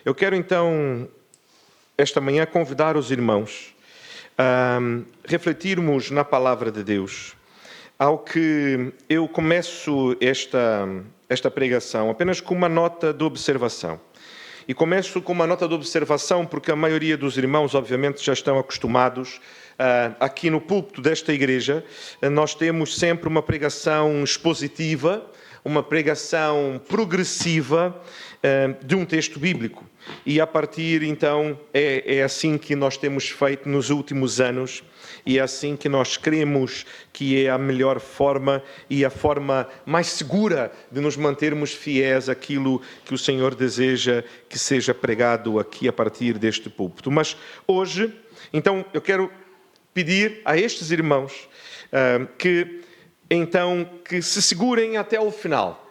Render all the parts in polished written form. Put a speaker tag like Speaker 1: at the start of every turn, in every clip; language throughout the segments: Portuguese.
Speaker 1: Eu quero então, esta manhã, convidar os irmãos a refletirmos na palavra de Deus. Ao que eu começo esta pregação apenas com uma nota de observação. E começo com uma nota de observação porque a maioria dos irmãos, obviamente, já estão acostumados. Aqui no púlpito desta igreja, nós temos sempre uma pregação expositiva, uma pregação progressiva de um texto bíblico. E a partir, então, é assim que nós temos feito nos últimos anos e é assim que nós cremos que é a melhor forma e a forma mais segura de nos mantermos fiéis àquilo que o Senhor deseja que seja pregado aqui a partir deste púlpito. Mas hoje, então, eu quero pedir a estes irmãos que se segurem até o final.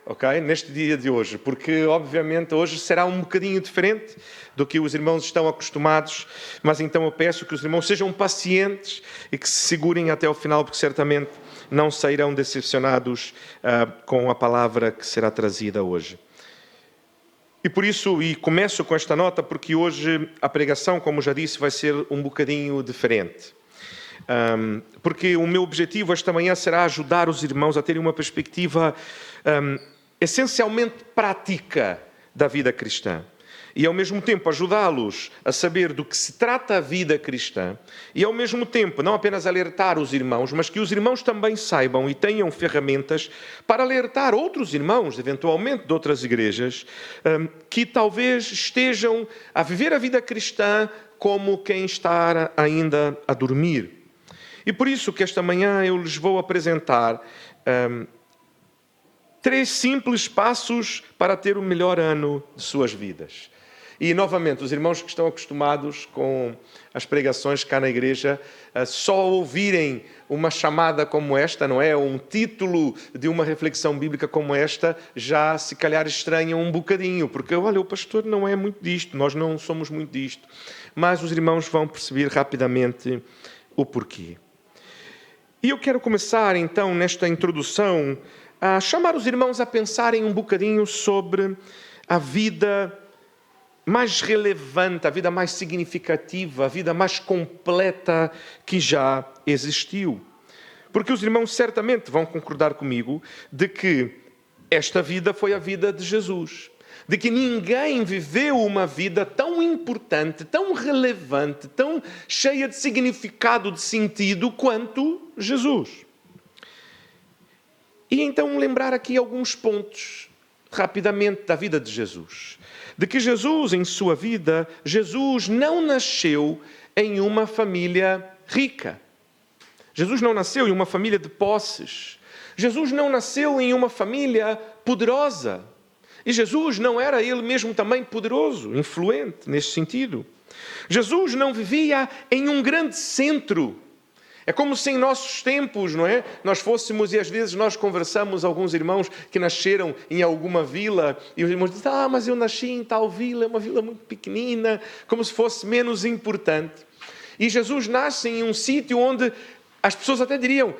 Speaker 1: Ok? Neste dia de hoje, porque obviamente hoje será um bocadinho diferente do que os irmãos estão acostumados, mas então eu peço que os irmãos sejam pacientes e que se segurem até o final, porque certamente não sairão decepcionados com a palavra que será trazida hoje. E por isso, e começo com esta nota, porque hoje a pregação, como já disse, vai ser um bocadinho diferente. Porque o meu objetivo esta manhã será ajudar os irmãos a terem uma perspectiva essencialmente prática da vida cristã. E ao mesmo tempo ajudá-los a saber do que se trata a vida cristã. E ao mesmo tempo não apenas alertar os irmãos, mas que os irmãos também saibam e tenham ferramentas para alertar outros irmãos, eventualmente de outras igrejas, que talvez estejam a viver a vida cristã como quem está ainda a dormir. E por isso que esta manhã eu lhes vou apresentar 3 simples passos para ter o melhor ano de suas vidas. E, novamente, os irmãos que estão acostumados com as pregações cá na igreja, só ouvirem uma chamada como esta, não é? Um título de uma reflexão bíblica como esta, já se calhar estranham um bocadinho, porque, olha, o pastor não é muito disto, nós não somos muito disto. Mas os irmãos vão perceber rapidamente o porquê. E eu quero começar, então, nesta introdução, a chamar os irmãos a pensarem um bocadinho sobre a vida mais relevante, a vida mais significativa, a vida mais completa que já existiu. Porque os irmãos certamente vão concordar comigo de que esta vida foi a vida de Jesus. De que ninguém viveu uma vida tão importante, tão relevante, tão cheia de significado, de sentido, quanto Jesus. E então lembrar aqui alguns pontos, rapidamente, da vida de Jesus. De que Jesus, em sua vida, Jesus não nasceu em uma família rica. Jesus não nasceu em uma família de posses. Jesus não nasceu em uma família poderosa. E Jesus não era ele mesmo também poderoso, influente nesse sentido. Jesus não vivia em um grande centro. É como se em nossos tempos, não é? Nós fôssemos, e às vezes nós conversamos, alguns irmãos que nasceram em alguma vila, e os irmãos dizem, mas eu nasci em tal vila, é uma vila muito pequenina, como se fosse menos importante. E Jesus nasce em um sítio onde as pessoas até diriam,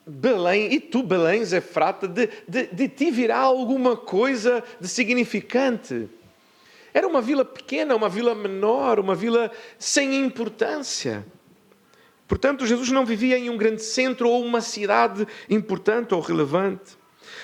Speaker 1: Belém, e tu, Belém, Efrata, de ti virá alguma coisa de significante. Era uma vila pequena, uma vila menor, uma vila sem importância. Portanto, Jesus não vivia em um grande centro ou uma cidade importante ou relevante.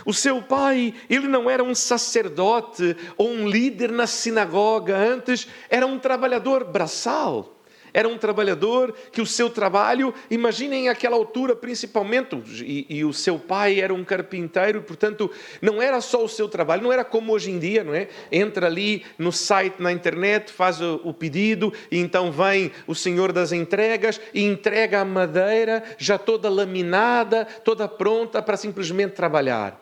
Speaker 1: O seu pai, ele não era um sacerdote ou um líder na sinagoga, antes era um trabalhador braçal. Era um trabalhador que o seu trabalho, imaginem aquela altura principalmente, e o seu pai era um carpinteiro, portanto, não era só o seu trabalho, não era como hoje em dia, não é? Entra ali no site, na internet, faz o pedido, e então vem o senhor das entregas e entrega a madeira já toda laminada, toda pronta para simplesmente trabalhar.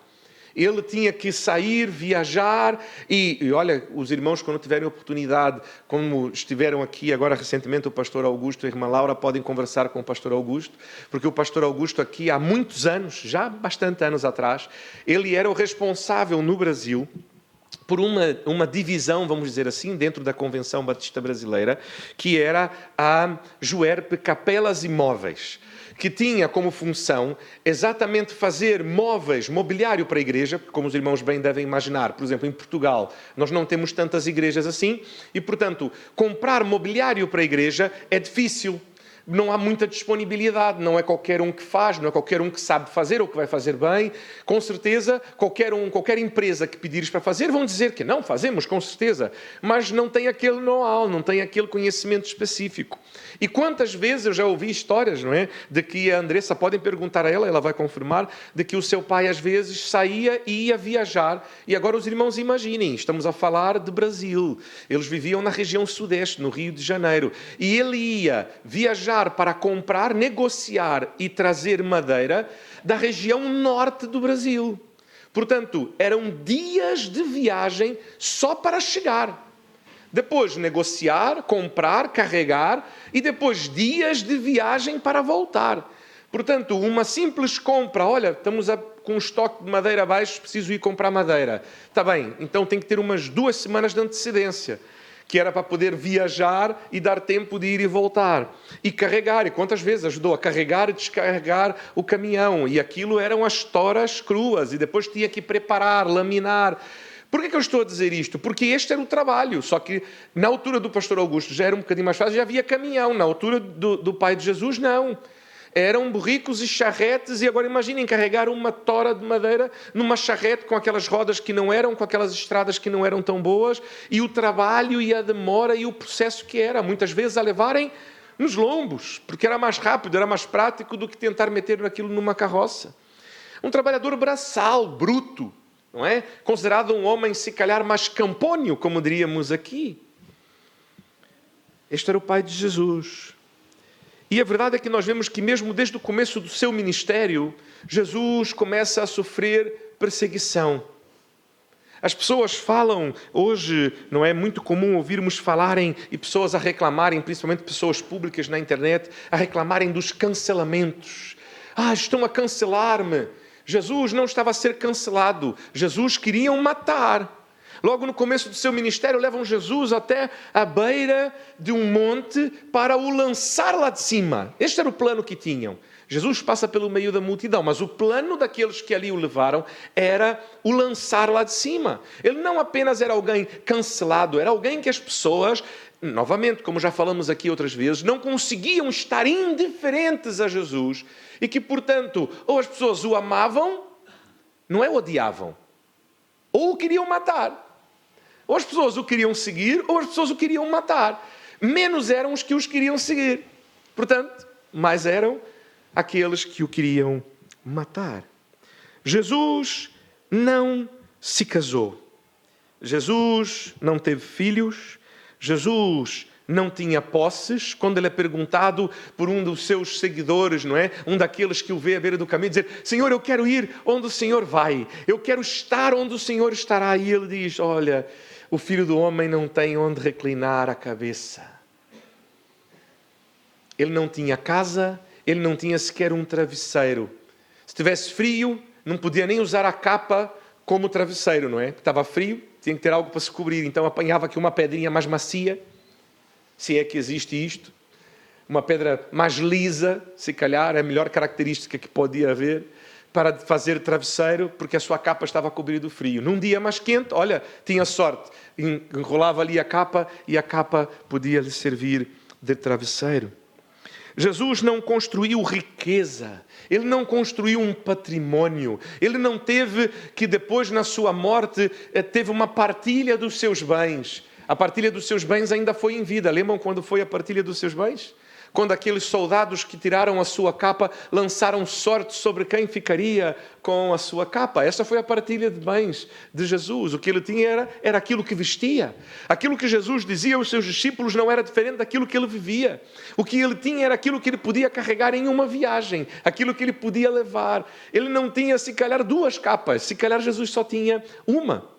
Speaker 1: Ele tinha que sair, viajar e olha, os irmãos quando tiverem oportunidade, como estiveram aqui agora recentemente o pastor Augusto e a irmã Laura, podem conversar com o pastor Augusto, porque o pastor Augusto aqui há muitos anos, já bastante anos atrás, ele era o responsável no Brasil por uma divisão, vamos dizer assim, dentro da Convenção Batista Brasileira, que era a JUERP Capelas e Móveis, que tinha como função exatamente fazer móveis, mobiliário para a igreja, como os irmãos bem devem imaginar. Por exemplo, em Portugal, nós não temos tantas igrejas assim e, portanto, comprar mobiliário para a igreja é difícil. Não há muita disponibilidade, não é qualquer um que faz, não é qualquer um que sabe fazer ou que vai fazer bem. Com certeza, qualquer empresa que pedires para fazer, vão dizer que não, fazemos, com certeza. Mas não tem aquele know-how, não tem aquele conhecimento específico. E quantas vezes eu já ouvi histórias, não é? De que a Andressa, podem perguntar a ela vai confirmar, de que o seu pai às vezes saía e ia viajar. E agora os irmãos imaginem, estamos a falar de Brasil. Eles viviam na região sudeste, no Rio de Janeiro. E ele ia viajar para comprar, negociar e trazer madeira da região norte do Brasil. Portanto, eram dias de viagem só para chegar. Depois negociar, comprar, carregar e depois dias de viagem para voltar. Portanto, uma simples compra, olha, estamos com um estoque de madeira baixo, preciso ir comprar madeira. Está bem, então tem que ter umas 2 semanas de antecedência, que era para poder viajar e dar tempo de ir e voltar. E carregar, e quantas vezes ajudou a carregar e descarregar o caminhão. E aquilo eram as toras cruas, e depois tinha que preparar, laminar. Por que eu estou a dizer isto? Porque este era o trabalho, só que na altura do pastor Augusto já era um bocadinho mais fácil, já havia caminhão. Na altura do pai de Jesus, não. Eram burricos e charretes, e agora imaginem carregar uma tora de madeira numa charrete com aquelas rodas que não eram, com aquelas estradas que não eram tão boas, e o trabalho e a demora e o processo que era, muitas vezes a levarem nos lombos, porque era mais rápido, era mais prático do que tentar meter aquilo numa carroça. Um trabalhador braçal, bruto, não é? Considerado um homem, se calhar, mais campônio, como diríamos aqui. Este era o pai de Jesus. E a verdade é que nós vemos que mesmo desde o começo do seu ministério, Jesus começa a sofrer perseguição. As pessoas falam, hoje não é muito comum ouvirmos falarem e pessoas a reclamarem, principalmente pessoas públicas na internet, a reclamarem dos cancelamentos. Estão a cancelar-me. Jesus não estava a ser cancelado. Jesus queriam matar. Logo no começo do seu ministério, levam Jesus até a beira de um monte para o lançar lá de cima. Este era o plano que tinham. Jesus passa pelo meio da multidão, mas o plano daqueles que ali o levaram era o lançar lá de cima. Ele não apenas era alguém cancelado, era alguém que as pessoas, novamente, como já falamos aqui outras vezes, não conseguiam estar indiferentes a Jesus e que, portanto, ou as pessoas o amavam, não é odiavam, ou o queriam matar. Ou as pessoas o queriam seguir, ou as pessoas o queriam matar. Menos eram os que os queriam seguir. Portanto, mais eram aqueles que o queriam matar. Jesus não se casou. Jesus não teve filhos. Jesus não tinha posses. Quando ele é perguntado por um dos seus seguidores, não é? Um daqueles que o vê à beira do caminho, dizer: Senhor, eu quero ir onde o Senhor vai. Eu quero estar onde o Senhor estará. E ele diz: olha, o Filho do Homem não tem onde reclinar a cabeça. Ele não tinha casa, ele não tinha sequer um travesseiro. Se tivesse frio, não podia nem usar a capa como travesseiro, não é? Porque estava frio, tinha que ter algo para se cobrir. Então apanhava aqui uma pedrinha mais macia, se é que existe isto. Uma pedra mais lisa, se calhar, é a melhor característica que podia haver para fazer travesseiro, porque a sua capa estava a cobrir do frio. Num dia mais quente, olha, tinha sorte, enrolava ali a capa e a capa podia lhe servir de travesseiro. Jesus não construiu riqueza, ele não construiu um patrimônio, ele não teve que depois, na sua morte, teve uma partilha dos seus bens. A partilha dos seus bens ainda foi em vida. Lembram quando foi a partilha dos seus bens? Quando aqueles soldados que tiraram a sua capa lançaram sorte sobre quem ficaria com a sua capa. Essa foi a partilha de bens de Jesus. O que ele tinha era aquilo que vestia. Aquilo que Jesus dizia aos seus discípulos não era diferente daquilo que ele vivia. O que ele tinha era aquilo que ele podia carregar em uma viagem, aquilo que ele podia levar. Ele não tinha, se calhar, 2 capas. Se calhar Jesus só tinha uma.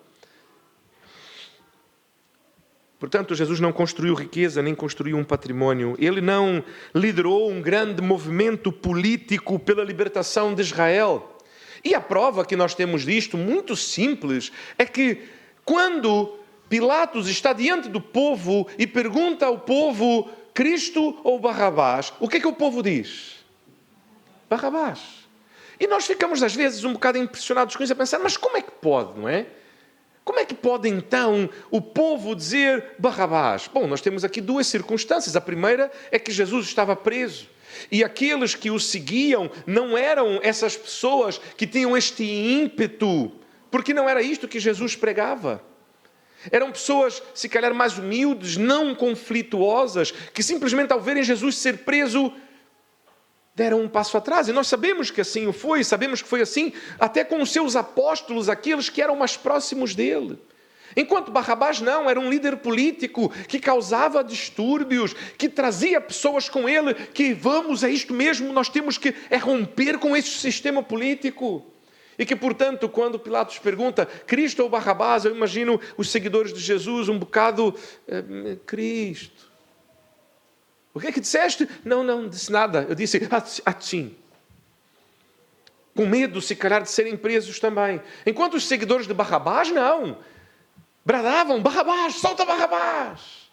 Speaker 1: Portanto, Jesus não construiu riqueza, nem construiu um patrimônio. Ele não liderou um grande movimento político pela libertação de Israel. E a prova que nós temos disto, muito simples, é que quando Pilatos está diante do povo e pergunta ao povo: Cristo ou Barrabás? O que é que o povo diz? Barrabás. E nós ficamos às vezes um bocado impressionados com isso, a pensar, mas como é que pode, não é? Como é que pode então o povo dizer Barrabás? Bom, nós temos aqui duas circunstâncias. A primeira é que Jesus estava preso. E aqueles que o seguiam não eram essas pessoas que tinham este ímpeto, porque não era isto que Jesus pregava. Eram pessoas, se calhar, mais humildes, não conflituosas, que simplesmente ao verem Jesus ser preso, deram um passo atrás. E nós sabemos que assim o foi, sabemos que foi assim até com os seus apóstolos, aqueles que eram mais próximos dele. Enquanto Barrabás não, era um líder político que causava distúrbios, que trazia pessoas com ele, que vamos, é isto mesmo, nós temos que romper com este sistema político. E que, portanto, quando Pilatos pergunta, Cristo ou Barrabás, eu imagino os seguidores de Jesus um bocado, Cristo. O que é que disseste? Não disse nada. Eu disse, sim. Com medo, se calhar, de serem presos também. Enquanto os seguidores de Barrabás, não. Bradavam, Barrabás, solta Barrabás.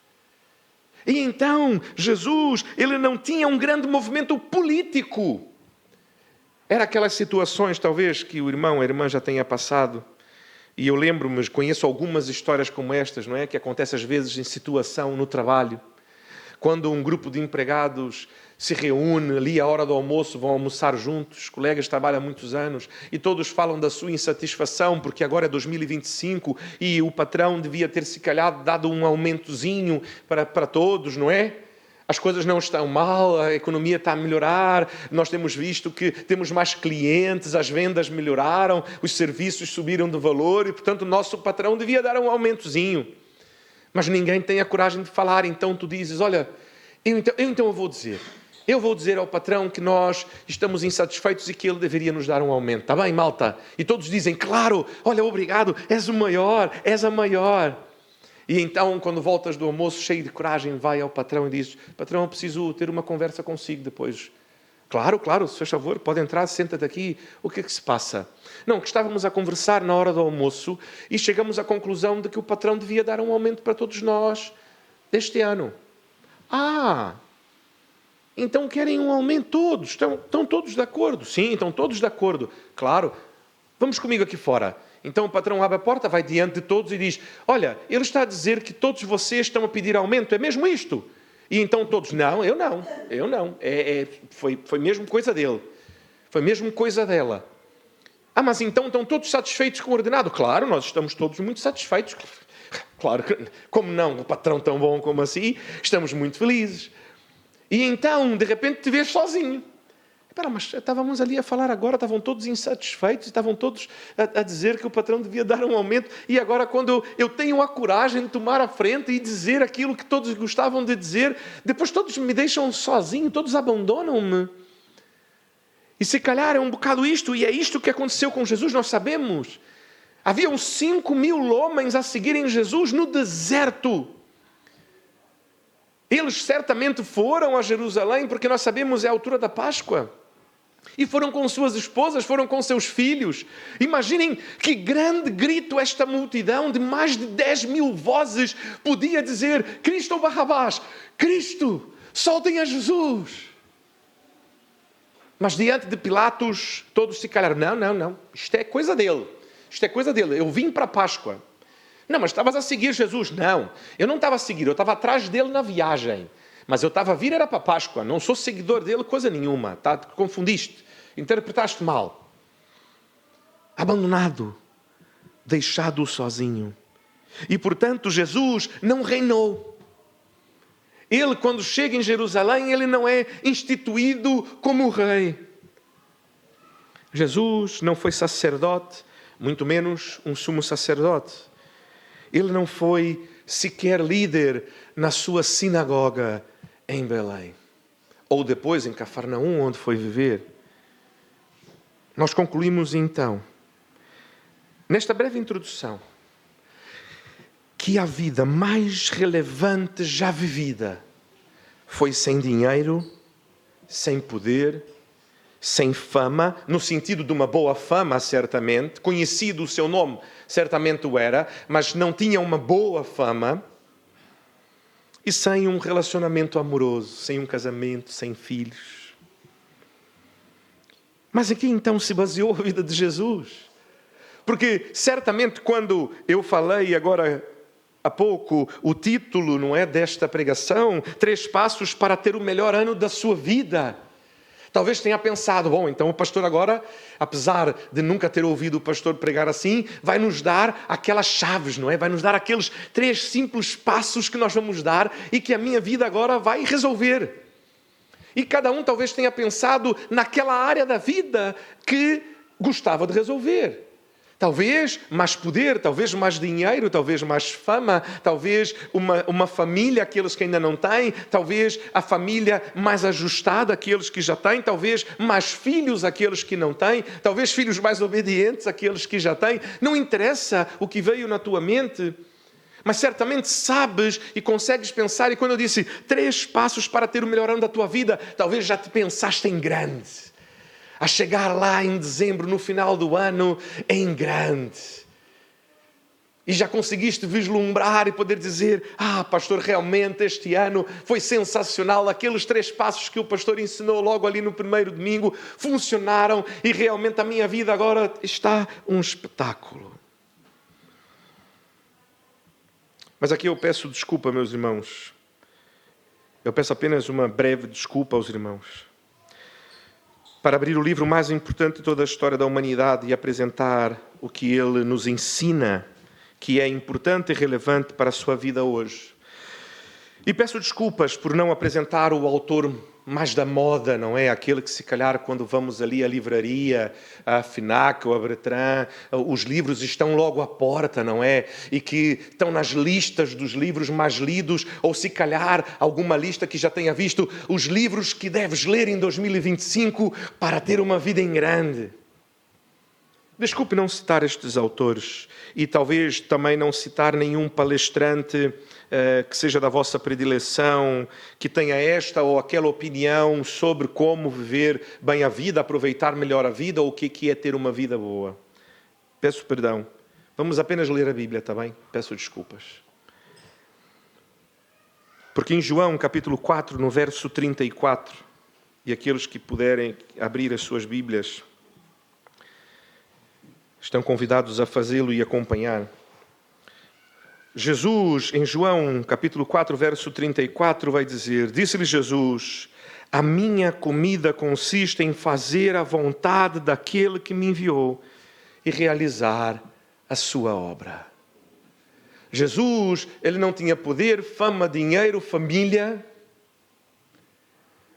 Speaker 1: E então, Jesus, ele não tinha um grande movimento político. Era aquelas situações, talvez, que o irmão, a irmã já tenha passado. E eu lembro-me, conheço algumas histórias como estas, não é? Que acontece às vezes em situação no trabalho. Quando um grupo de empregados se reúne ali à hora do almoço, vão almoçar juntos, os colegas trabalham há muitos anos, e todos falam da sua insatisfação, porque agora é 2025 e o patrão devia ter, se calhar, dado um aumentozinho para todos, não é? As coisas não estão mal, a economia está a melhorar, nós temos visto que temos mais clientes, as vendas melhoraram, os serviços subiram de valor e, portanto, o nosso patrão devia dar um aumentozinho. Mas ninguém tem a coragem de falar, então tu dizes, olha, eu vou dizer ao patrão que nós estamos insatisfeitos e que ele deveria nos dar um aumento. Está bem, malta? E todos dizem, claro, olha, obrigado, és o maior, és a maior. E então, quando voltas do almoço, cheio de coragem, vai ao patrão e diz, patrão, eu preciso ter uma conversa consigo depois. Claro, se faz favor, pode entrar, senta-te aqui. O que é que se passa? Não, que estávamos a conversar na hora do almoço e chegamos à conclusão de que o patrão devia dar um aumento para todos nós este ano. Então querem um aumento todos? Estão todos de acordo? Sim, estão todos de acordo. Claro, vamos comigo aqui fora. Então o patrão abre a porta, vai diante de todos e diz, olha, ele está a dizer que todos vocês estão a pedir aumento, é mesmo isto? E então todos, não. Foi mesmo coisa dele. Foi mesmo coisa dela. Mas então estão todos satisfeitos com o ordenado? Claro, nós estamos todos muito satisfeitos. Claro, como não? O patrão tão bom como assim, estamos muito felizes. E então, de repente, te vês sozinho. Espera, mas estávamos ali a falar agora, estavam todos insatisfeitos, estavam todos a dizer que o patrão devia dar um aumento, e agora quando eu tenho a coragem de tomar a frente e dizer aquilo que todos gostavam de dizer, depois todos me deixam sozinho, todos abandonam-me. E se calhar é um bocado isto, e é isto que aconteceu com Jesus, nós sabemos. Haviam 5.000 homens a seguirem Jesus no deserto. Eles certamente foram a Jerusalém, porque nós sabemos é a altura da Páscoa. E foram com suas esposas, foram com seus filhos. Imaginem que grande grito esta multidão de mais de 10.000 vozes podia dizer, Cristo ou Barrabás? Cristo, soltem a Jesus. Mas diante de Pilatos, todos se calaram. Não, isto é coisa dele. Eu vim para a Páscoa. Não, mas estavas a seguir Jesus. Não, eu não estava a seguir, eu estava atrás dele na viagem. Mas eu estava a vir, era para a Páscoa. Não sou seguidor dele, coisa nenhuma. Tá? Confundiste, interpretaste mal. Abandonado, deixado sozinho. E, portanto, Jesus não reinou. Ele, quando chega em Jerusalém, ele não é instituído como rei. Jesus não foi sacerdote, muito menos um sumo sacerdote. Ele não foi sequer líder na sua sinagoga em Belém. Ou depois em Cafarnaum, onde foi viver. Nós concluímos então, nesta breve introdução, que a vida mais relevante já vivida foi sem dinheiro, sem poder, sem fama, no sentido de uma boa fama, certamente, conhecido o seu nome, certamente o era, mas não tinha uma boa fama, e sem um relacionamento amoroso, sem um casamento, sem filhos. Mas aqui então se baseou a vida de Jesus. Porque certamente quando eu falei agora há pouco, o título, não é, desta pregação, 3 passos para ter o melhor ano da sua vida. Talvez tenha pensado, bom, então o pastor agora, apesar de nunca ter ouvido o pastor pregar assim, vai nos dar aquelas chaves, não é? Vai nos dar aqueles 3 simples passos que nós vamos dar e que a minha vida agora vai resolver. E cada um talvez tenha pensado naquela área da vida que gostava de resolver. Talvez mais poder, talvez mais dinheiro, talvez mais fama, talvez uma família, aqueles que ainda não têm, talvez a família mais ajustada, aqueles que já têm, talvez mais filhos, aqueles que não têm, talvez filhos mais obedientes, aqueles que já têm. Não interessa o que veio na tua mente, mas certamente sabes e consegues pensar. E quando eu disse 3 passos para ter o melhor ano da tua vida, talvez já te pensaste em grande. A chegar lá em dezembro, no final do ano, em grande. E já conseguiste vislumbrar e poder dizer, pastor, realmente este ano foi sensacional. Aqueles 3 passos que o pastor ensinou logo ali no primeiro domingo funcionaram e realmente a minha vida agora está um espetáculo. Mas aqui eu peço desculpa, meus irmãos. Eu peço apenas uma breve desculpa aos irmãos. Para abrir o livro mais importante de toda a história da humanidade e apresentar o que ele nos ensina, que é importante e relevante para a sua vida hoje. E peço desculpas por não apresentar o autor mais da moda, não é? Aquele que se calhar quando vamos ali à livraria, à FNAC ou à Bertrand, os livros estão logo à porta, não é? E que estão nas listas dos livros mais lidos, ou se calhar alguma lista que já tenha visto os livros que deves ler em 2025 para ter uma vida em grande. Desculpe não citar estes autores e talvez também não citar nenhum palestrante que seja da vossa predileção, que tenha esta ou aquela opinião sobre como viver bem a vida, aproveitar melhor a vida ou o que é ter uma vida boa. Peço perdão. Vamos apenas ler a Bíblia, está bem? Peço desculpas. Porque em João, capítulo 4, no verso 34, e aqueles que puderem abrir as suas Bíblias, estão convidados a fazê-lo e acompanhar. Jesus, em João, capítulo 4, verso 34, vai dizer, disse-lhe Jesus, a minha comida consiste em fazer a vontade daquele que me enviou e realizar a sua obra. Jesus, ele não tinha poder, fama, dinheiro, família.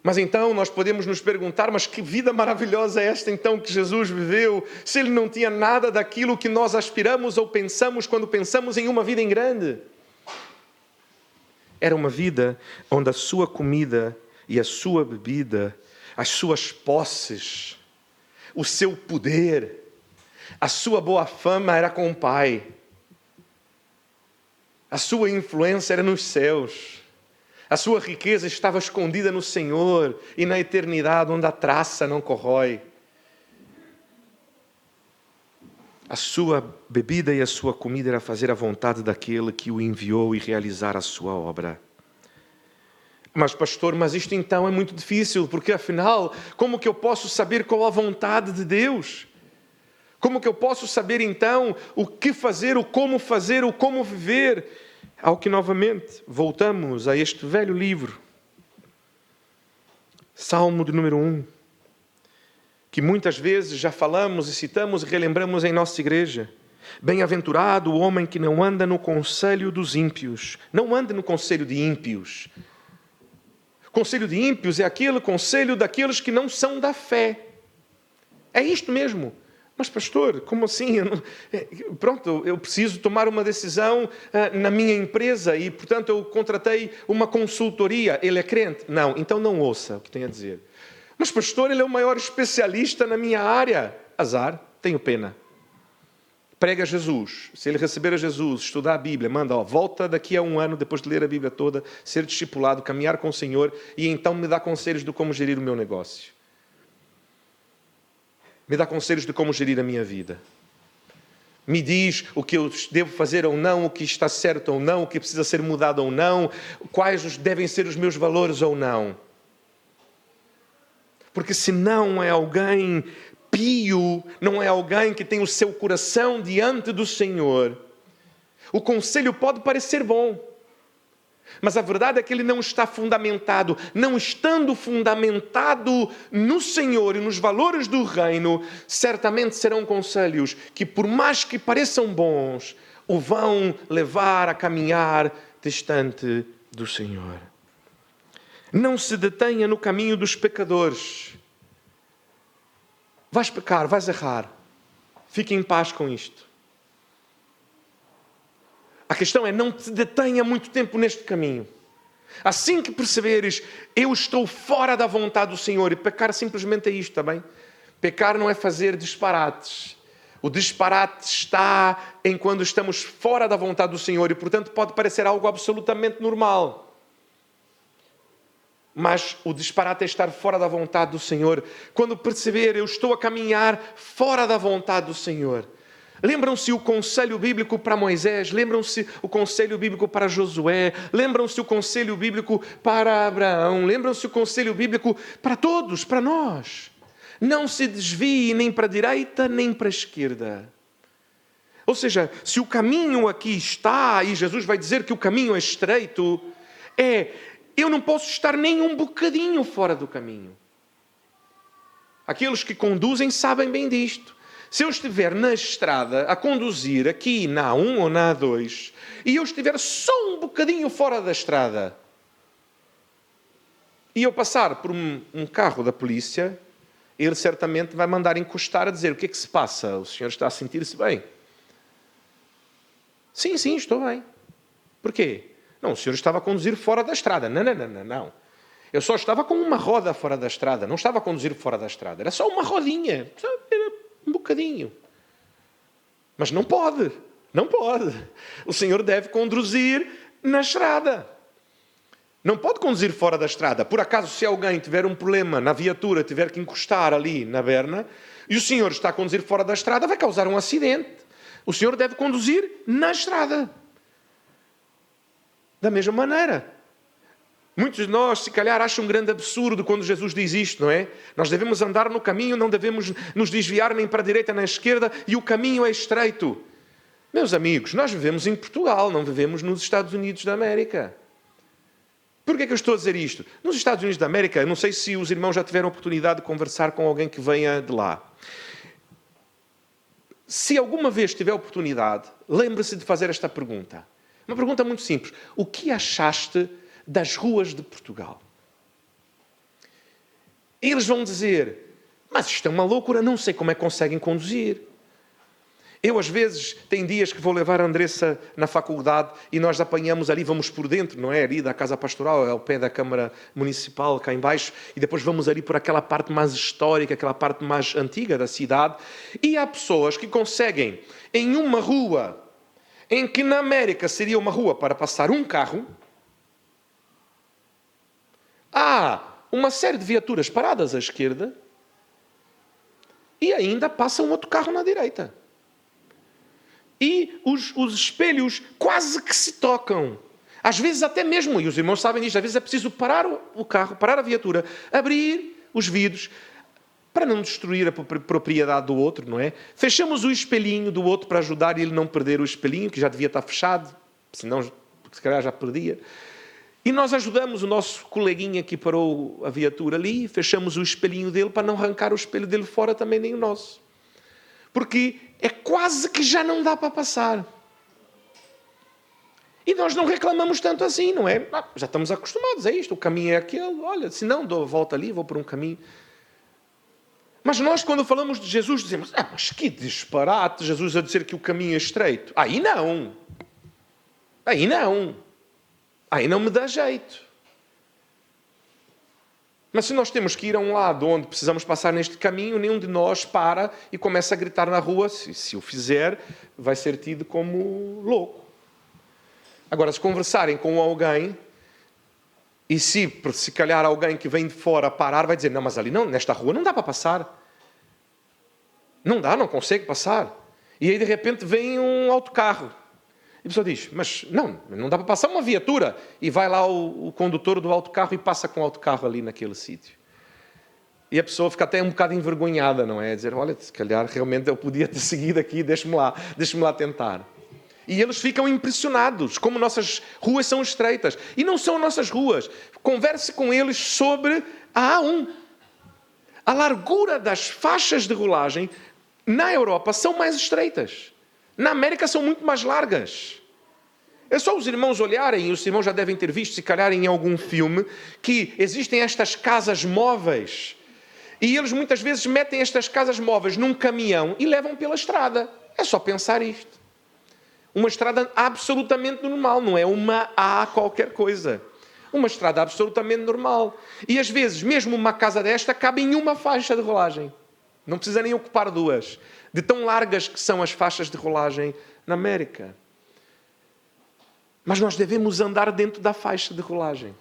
Speaker 1: Mas então nós podemos nos perguntar, mas que vida maravilhosa é esta então que Jesus viveu, se ele não tinha nada daquilo que nós aspiramos ou pensamos quando pensamos em uma vida em grande? Era uma vida onde a sua comida e a sua bebida, as suas posses, o seu poder, a sua boa fama era com o Pai. A sua influência era nos céus. A sua riqueza estava escondida no Senhor e na eternidade, onde a traça não corrói. A sua bebida e a sua comida era fazer a vontade daquele que o enviou e realizar a sua obra. Mas pastor, mas isto então é muito difícil, porque afinal, como que eu posso saber qual a vontade de Deus? Como que eu posso saber então o que fazer, o como viver? Ao que novamente voltamos a este velho livro, Salmo de número 1, que muitas vezes já falamos e citamos e relembramos em nossa igreja. Bem-aventurado o homem que não anda no conselho dos ímpios. Não anda no conselho de ímpios. Conselho de ímpios é aquele conselho daqueles que não são da fé. É isto mesmo. Mas pastor, como assim? Eu preciso tomar uma decisão na minha empresa e, portanto, eu contratei uma consultoria. Ele é crente? Não, então não ouça o que tem a dizer. Mas pastor, ele é o maior especialista na minha área. Azar, tenho pena. Prega Jesus. Se ele receber a Jesus, estudar a Bíblia, manda, volta daqui a 1 ano, depois de ler a Bíblia toda, ser discipulado, caminhar com o Senhor e então me dá conselhos de como gerir o meu negócio. Me dá conselhos de como gerir a minha vida. Me diz o que eu devo fazer ou não, o que está certo ou não, o que precisa ser mudado ou não, quais devem ser os meus valores ou não. Porque se não é alguém pio, não é alguém que tem o seu coração diante do Senhor, o conselho pode parecer bom, mas a verdade é que ele não está fundamentado. Não estando fundamentado no Senhor e nos valores do reino, certamente serão conselhos que, por mais que pareçam bons, o vão levar a caminhar distante do Senhor. Não se detenha no caminho dos pecadores. Vais pecar, vais errar. Fique em paz com isto. A questão é, não te detenha muito tempo neste caminho. Assim que perceberes, eu estou fora da vontade do Senhor, e pecar simplesmente é isto, está bem? Pecar não é fazer disparates. O disparate está em quando estamos fora da vontade do Senhor, e portanto pode parecer algo absolutamente normal. Mas o disparate é estar fora da vontade do Senhor. Quando perceber, eu estou a caminhar fora da vontade do Senhor. Lembram-se o conselho bíblico para Moisés? Lembram-se o conselho bíblico para Josué? Lembram-se o conselho bíblico para Abraão? Lembram-se o conselho bíblico para todos, para nós? Não se desvie nem para a direita, nem para a esquerda. Ou seja, se o caminho aqui está, e Jesus vai dizer que o caminho é estreito, eu não posso estar nem um bocadinho fora do caminho. Aqueles que conduzem sabem bem disto. Se eu estiver na estrada a conduzir aqui na A1 ou na A2 e eu estiver só um bocadinho fora da estrada e eu passar por um carro da polícia, ele certamente vai mandar encostar a dizer: o que é que se passa? O senhor está a sentir-se bem? Sim, estou bem. Porquê? Não, o senhor estava a conduzir fora da estrada. Não. Eu só estava com uma roda fora da estrada. Não estava a conduzir fora da estrada. Era só uma rodinha. Era um bocadinho. Mas não pode. O Senhor deve conduzir na estrada. Não pode conduzir fora da estrada. Por acaso, se alguém tiver um problema na viatura, tiver que encostar ali na berna, e o Senhor está a conduzir fora da estrada, vai causar um acidente. O Senhor deve conduzir na estrada. Da mesma maneira. Muitos de nós, se calhar, acham um grande absurdo quando Jesus diz isto, não é? Nós devemos andar no caminho, não devemos nos desviar nem para a direita nem à esquerda, e o caminho é estreito. Meus amigos, nós vivemos em Portugal, não vivemos nos Estados Unidos da América. Por que é que eu estou a dizer isto? Nos Estados Unidos da América, não sei se os irmãos já tiveram a oportunidade de conversar com alguém que venha de lá. Se alguma vez tiver a oportunidade, lembre-se de fazer esta pergunta. Uma pergunta muito simples. O que achaste das ruas de Portugal? E eles vão dizer: mas isto é uma loucura, não sei como é que conseguem conduzir. Eu, às vezes, tem dias que vou levar a Andressa na faculdade e nós apanhamos ali, vamos por dentro, não é? Ali da Casa Pastoral, é ao pé da Câmara Municipal, cá em baixo, e depois vamos ali por aquela parte mais histórica, aquela parte mais antiga da cidade. E há pessoas que conseguem, em uma rua, em que na América seria uma rua para passar um carro, há uma série de viaturas paradas à esquerda e ainda passa um outro carro na direita. E os espelhos quase que se tocam. Às vezes até mesmo, e os irmãos sabem disto, às vezes é preciso parar o carro, parar a viatura, abrir os vidros, para não destruir a propriedade do outro, não é? Fechamos o espelhinho do outro para ajudar ele a não perder o espelhinho, que já devia estar fechado, senão se calhar já perdia. E nós ajudamos o nosso coleguinha que parou a viatura ali, fechamos o espelhinho dele para não arrancar o espelho dele fora também, nem o nosso. Porque é quase que já não dá para passar. E nós não reclamamos tanto assim, não é? Já estamos acostumados a isto, o caminho é aquele, olha, se não dou a volta ali, vou por um caminho. Mas nós, quando falamos de Jesus, dizemos: mas que disparate, Jesus a dizer que o caminho é estreito. Aí não me dá jeito. Mas se nós temos que ir a um lado onde precisamos passar neste caminho, nenhum de nós para e começa a gritar na rua. Se o fizer, vai ser tido como louco. Agora, se conversarem com alguém, e se calhar alguém que vem de fora parar, vai dizer: não, mas ali não, nesta rua não dá para passar. Não dá, não consegue passar. E aí de repente vem um autocarro. E a pessoa diz: mas não dá para passar uma viatura. E vai lá o condutor do autocarro e passa com o autocarro ali naquele sítio. E a pessoa fica até um bocado envergonhada, não é? A dizer, olha, se calhar realmente eu podia ter seguido aqui, deixa-me lá tentar. E eles ficam impressionados, como nossas ruas são estreitas. E não são nossas ruas. Converse com eles sobre a A1. A largura das faixas de rolagem na Europa são mais estreitas. Na América são muito mais largas. É só os irmãos olharem, e os irmãos já devem ter visto, se calhar em algum filme, que existem estas casas móveis. E eles muitas vezes metem estas casas móveis num caminhão e levam pela estrada. É só pensar isto. Uma estrada absolutamente normal, não é uma A qualquer coisa. Uma estrada absolutamente normal. E às vezes, mesmo uma casa desta, cabe em uma faixa de rolagem. Não precisa nem ocupar duas. De tão largas que são as faixas de rolagem na América. Mas nós devemos andar dentro da faixa de rolagem.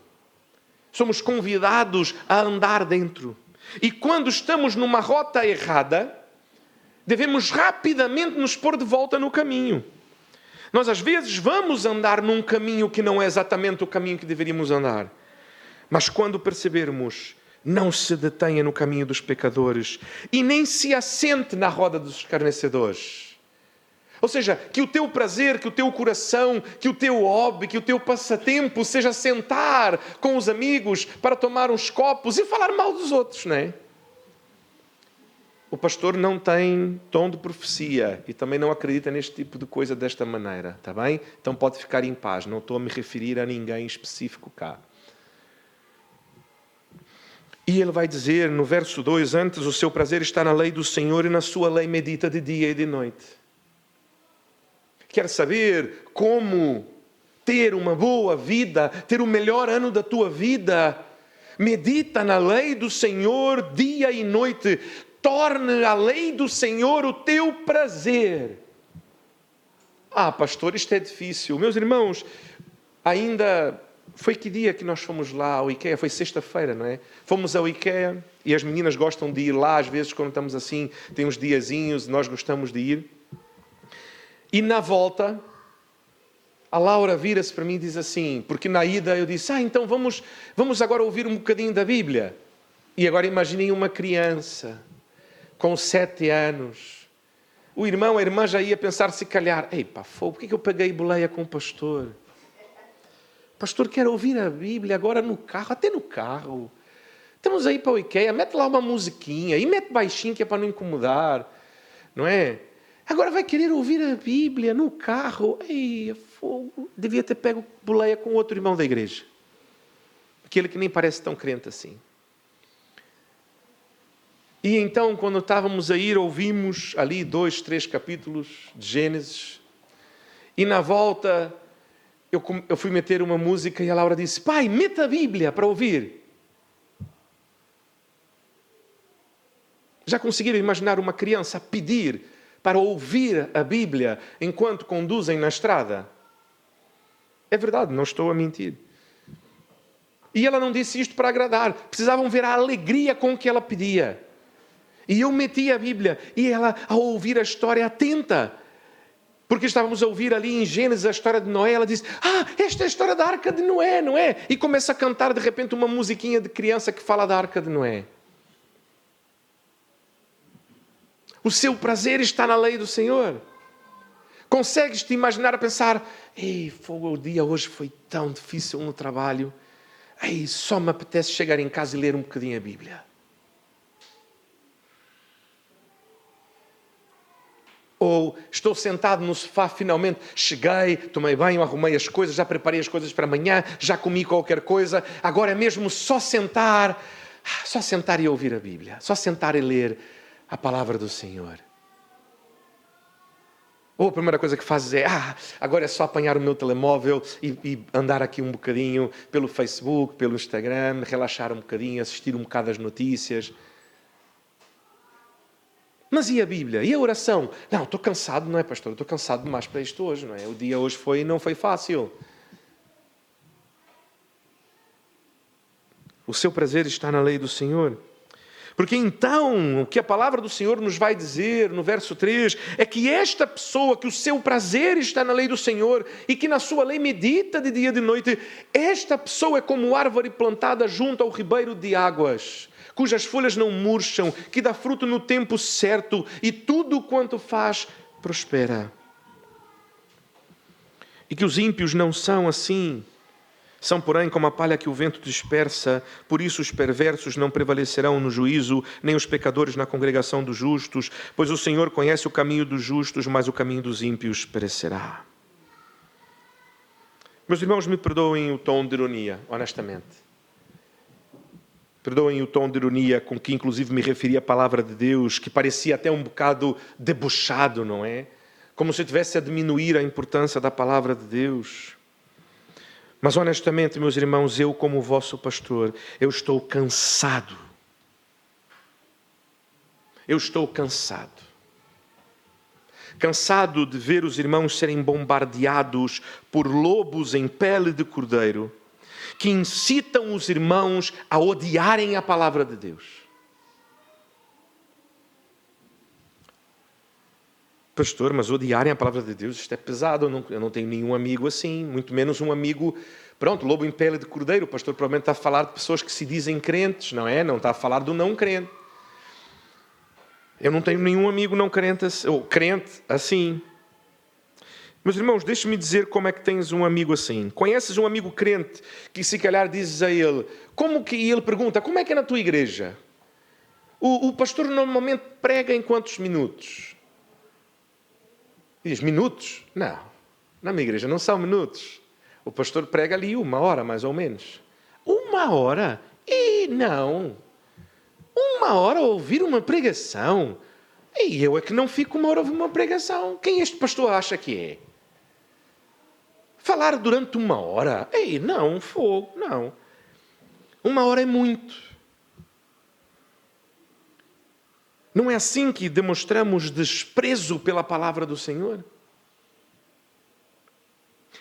Speaker 1: Somos convidados a andar dentro. E quando estamos numa rota errada, devemos rapidamente nos pôr de volta no caminho. Nós às vezes vamos andar num caminho que não é exatamente o caminho que deveríamos andar. Mas quando percebermos, não se detenha no caminho dos pecadores e nem se assente na roda dos escarnecedores. Ou seja, que o teu prazer, que o teu coração, que o teu hobby, que o teu passatempo seja sentar com os amigos para tomar uns copos e falar mal dos outros, não é? O pastor não tem dom de profecia e também não acredita neste tipo de coisa desta maneira, está bem? Então pode ficar em paz, não estou a me referir a ninguém específico cá. E ele vai dizer no verso 2, antes o seu prazer está na lei do Senhor e na sua lei medita de dia e de noite. Quer saber como ter uma boa vida, ter o melhor ano da tua vida? Medita na lei do Senhor dia e noite. Torne a lei do Senhor o teu prazer. Ah, pastor, isto é difícil. Meus irmãos, ainda... Foi que dia que nós fomos lá ao IKEA? Foi sexta-feira, não é? Fomos ao IKEA e as meninas gostam de ir lá, às vezes quando estamos assim, tem uns diazinhos, nós gostamos de ir. E na volta, a Laura vira-se para mim e diz assim, porque na ida eu disse, então vamos agora ouvir um bocadinho da Bíblia. E agora imaginem uma criança com 7 anos. O irmão, a irmã já ia pensar se calhar, por que eu paguei boleia com o pastor? O pastor quer ouvir a Bíblia agora no carro, até no carro. Estamos aí para o IKEA, mete lá uma musiquinha e mete baixinho que é para não incomodar, não é? Agora vai querer ouvir a Bíblia no carro. Fogo. Devia ter pego boleia com outro irmão da igreja. Aquele que nem parece tão crente assim. E então, quando estávamos a ir, ouvimos ali 2, 3 capítulos de Gênesis. E na volta, eu fui meter uma música e a Laura disse, pai, meta a Bíblia para ouvir. Já conseguiram imaginar uma criança a pedir para ouvir a Bíblia enquanto conduzem na estrada? É verdade, não estou a mentir. E ela não disse isto para agradar. Precisavam ver a alegria com que ela pedia. E eu meti a Bíblia e ela, ao ouvir a história, atenta. Porque estávamos a ouvir ali em Gênesis a história de Noé. Ela disse, esta é a história da Arca de Noé, não é? E começa a cantar de repente uma musiquinha de criança que fala da Arca de Noé. O seu prazer está na lei do Senhor. Consegues te imaginar a pensar, o dia hoje foi tão difícil no trabalho. Só me apetece chegar em casa e ler um bocadinho a Bíblia. Ou estou sentado no sofá, finalmente cheguei, tomei banho, arrumei as coisas, já preparei as coisas para amanhã, já comi qualquer coisa. Agora é mesmo só sentar e ouvir a Bíblia. Só sentar e ler a palavra do Senhor. Ou a primeira coisa que fazes é, agora é só apanhar o meu telemóvel e andar aqui um bocadinho pelo Facebook, pelo Instagram, relaxar um bocadinho, assistir um bocado às notícias. Mas e a Bíblia? E a oração? Não, estou cansado, não é, pastor? Estou cansado demais para isto hoje, não é? O dia hoje não foi fácil. O seu prazer está na lei do Senhor. Porque então, o que a palavra do Senhor nos vai dizer no verso 3 é que esta pessoa, que o seu prazer está na lei do Senhor e que na sua lei medita de dia e de noite, esta pessoa é como árvore plantada junto ao ribeiro de águas, cujas folhas não murcham, que dá fruto no tempo certo e tudo quanto faz prospera. E que os ímpios não são assim. São, porém, como a palha que o vento dispersa, por isso os perversos não prevalecerão no juízo, nem os pecadores na congregação dos justos, pois o Senhor conhece o caminho dos justos, mas o caminho dos ímpios perecerá. Meus irmãos, me perdoem o tom de ironia, honestamente. Perdoem o tom de ironia com que inclusive me referi à palavra de Deus, que parecia até um bocado debochado, não é? Como se eu estivesse a diminuir a importância da palavra de Deus. Mas honestamente, meus irmãos, eu como vosso pastor, eu estou cansado. Eu estou cansado. Cansado de ver os irmãos serem bombardeados por lobos em pele de cordeiro, que incitam os irmãos a odiarem a palavra de Deus. Pastor, mas odiarem a palavra de Deus, isto é pesado, eu não tenho nenhum amigo assim, muito menos um amigo, pronto, lobo em pele de cordeiro. O pastor provavelmente está a falar de pessoas que se dizem crentes, não é? Não está a falar do não crente. Eu não tenho nenhum amigo não crente, ou crente assim. Meus irmãos, deixe-me dizer como é que tens um amigo assim. Conheces um amigo crente que se calhar dizes a ele, e ele pergunta, como é que é na tua igreja? O pastor normalmente prega em quantos minutos? Diz, minutos? Não, na minha igreja não são minutos. O pastor prega ali 1 hora, mais ou menos. 1 hora? E não. 1 hora a ouvir uma pregação? E eu é que não fico 1 hora a ouvir uma pregação. Quem este pastor acha que é? Falar durante 1 hora? Ei, não, fogo, não. 1 hora é muito. Não é assim que demonstramos desprezo pela palavra do Senhor?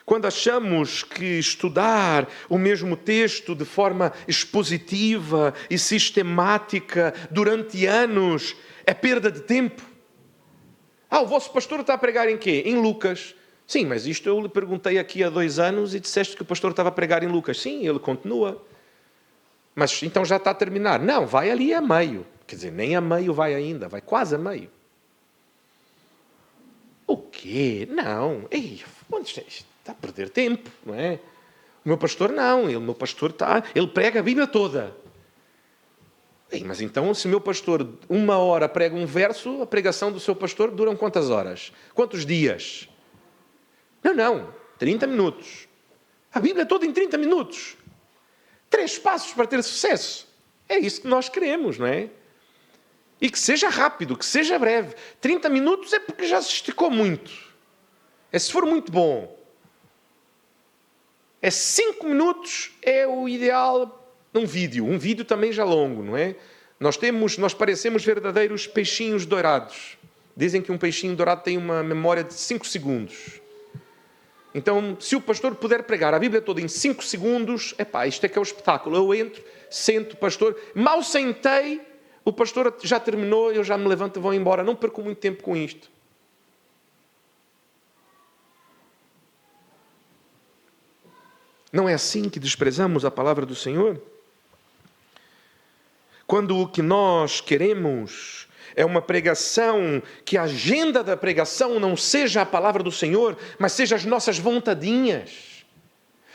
Speaker 1: Quando achamos que estudar o mesmo texto de forma expositiva e sistemática durante anos é perda de tempo. O vosso pastor está a pregar em quê? Em Lucas. Sim, mas isto eu lhe perguntei aqui há 2 anos e disseste que o pastor estava a pregar em Lucas. Sim, ele continua. Mas então já está a terminar. Não, vai ali a meio. Quer dizer, nem a meio vai ainda, vai quase a meio. O quê? Não. Ei, está a perder tempo, não é? O meu pastor não, ele prega a Bíblia toda. Ei, mas então, se o meu pastor 1 hora prega um verso, a pregação do seu pastor dura quantas horas? Quantos dias? Não, 30 minutos. A Bíblia toda em 30 minutos. 3 passos para ter sucesso. É isso que nós queremos, não é? E que seja rápido, que seja breve. 30 minutos é porque já se esticou muito. É se for muito bom. 5 minutos é o ideal num vídeo. Um vídeo também já longo, não é? Nós parecemos verdadeiros peixinhos dourados. Dizem que um peixinho dourado tem uma memória de 5 segundos. Então, se o pastor puder pregar a Bíblia toda em 5 segundos, isto é que é o espetáculo. Eu entro, sento o pastor, mal sentei, o pastor já terminou, eu já me levanto e vou embora. Não perco muito tempo com isto. Não é assim que desprezamos a palavra do Senhor? Quando o que nós queremos é uma pregação, que a agenda da pregação não seja a palavra do Senhor, mas seja as nossas vontadinhas.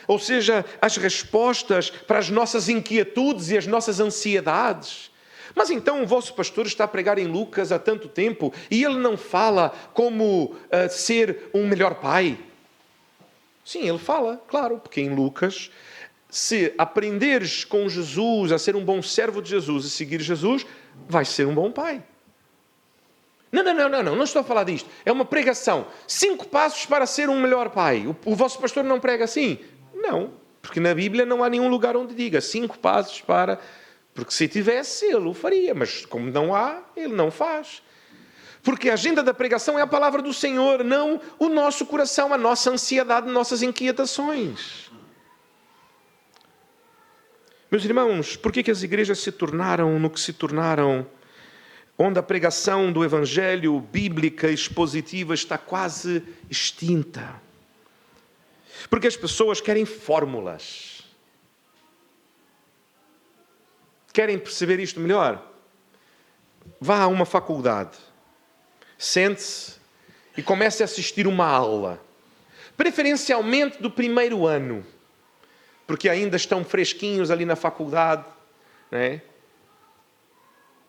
Speaker 1: Ou seja, as respostas para as nossas inquietudes e as nossas ansiedades. Mas então o vosso pastor está a pregar em Lucas há tanto tempo e ele não fala como ser um melhor pai. Sim, ele fala, claro, porque em Lucas, se aprenderes com Jesus a ser um bom servo de Jesus e seguir Jesus, vais ser um bom pai. Não estou a falar disto. É uma pregação. 5 passos para ser um melhor pai. O vosso pastor não prega assim? Não, porque na Bíblia não há nenhum lugar onde diga 5 passos para... Porque se tivesse, ele o faria. Mas como não há, ele não faz. Porque a agenda da pregação é a palavra do Senhor, não o nosso coração, a nossa ansiedade, nossas inquietações. Meus irmãos, por que as igrejas se tornaram no que se tornaram, onde a pregação do Evangelho bíblica expositiva está quase extinta? Porque as pessoas querem fórmulas. Querem perceber isto melhor? Vá a uma faculdade, sente-se e comece a assistir uma aula, preferencialmente do primeiro ano, porque ainda estão fresquinhos ali na faculdade, não é?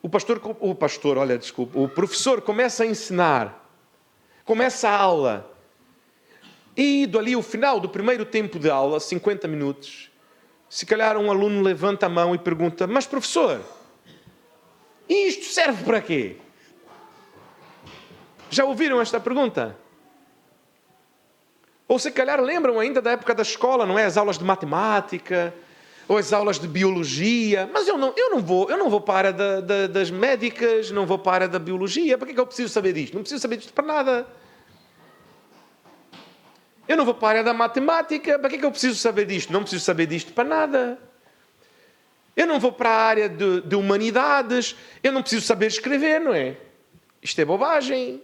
Speaker 1: O professor começa a ensinar, começa a aula, e ido ali o final do primeiro tempo de aula, 50 minutos, se calhar um aluno levanta a mão e pergunta: mas professor, isto serve para quê? Já ouviram esta pergunta? Ou se calhar lembram ainda da época da escola, não é? As aulas de matemática, ou as aulas de biologia. Mas eu não vou para a área das médicas, não vou para a área da biologia. Para que é que eu preciso saber disto? Não preciso saber disto para nada. Eu não vou para a área da matemática. Para que é que eu preciso saber disto? Não preciso saber disto para nada. Eu não vou para a área de humanidades. Eu não preciso saber escrever, não é? Isto é bobagem.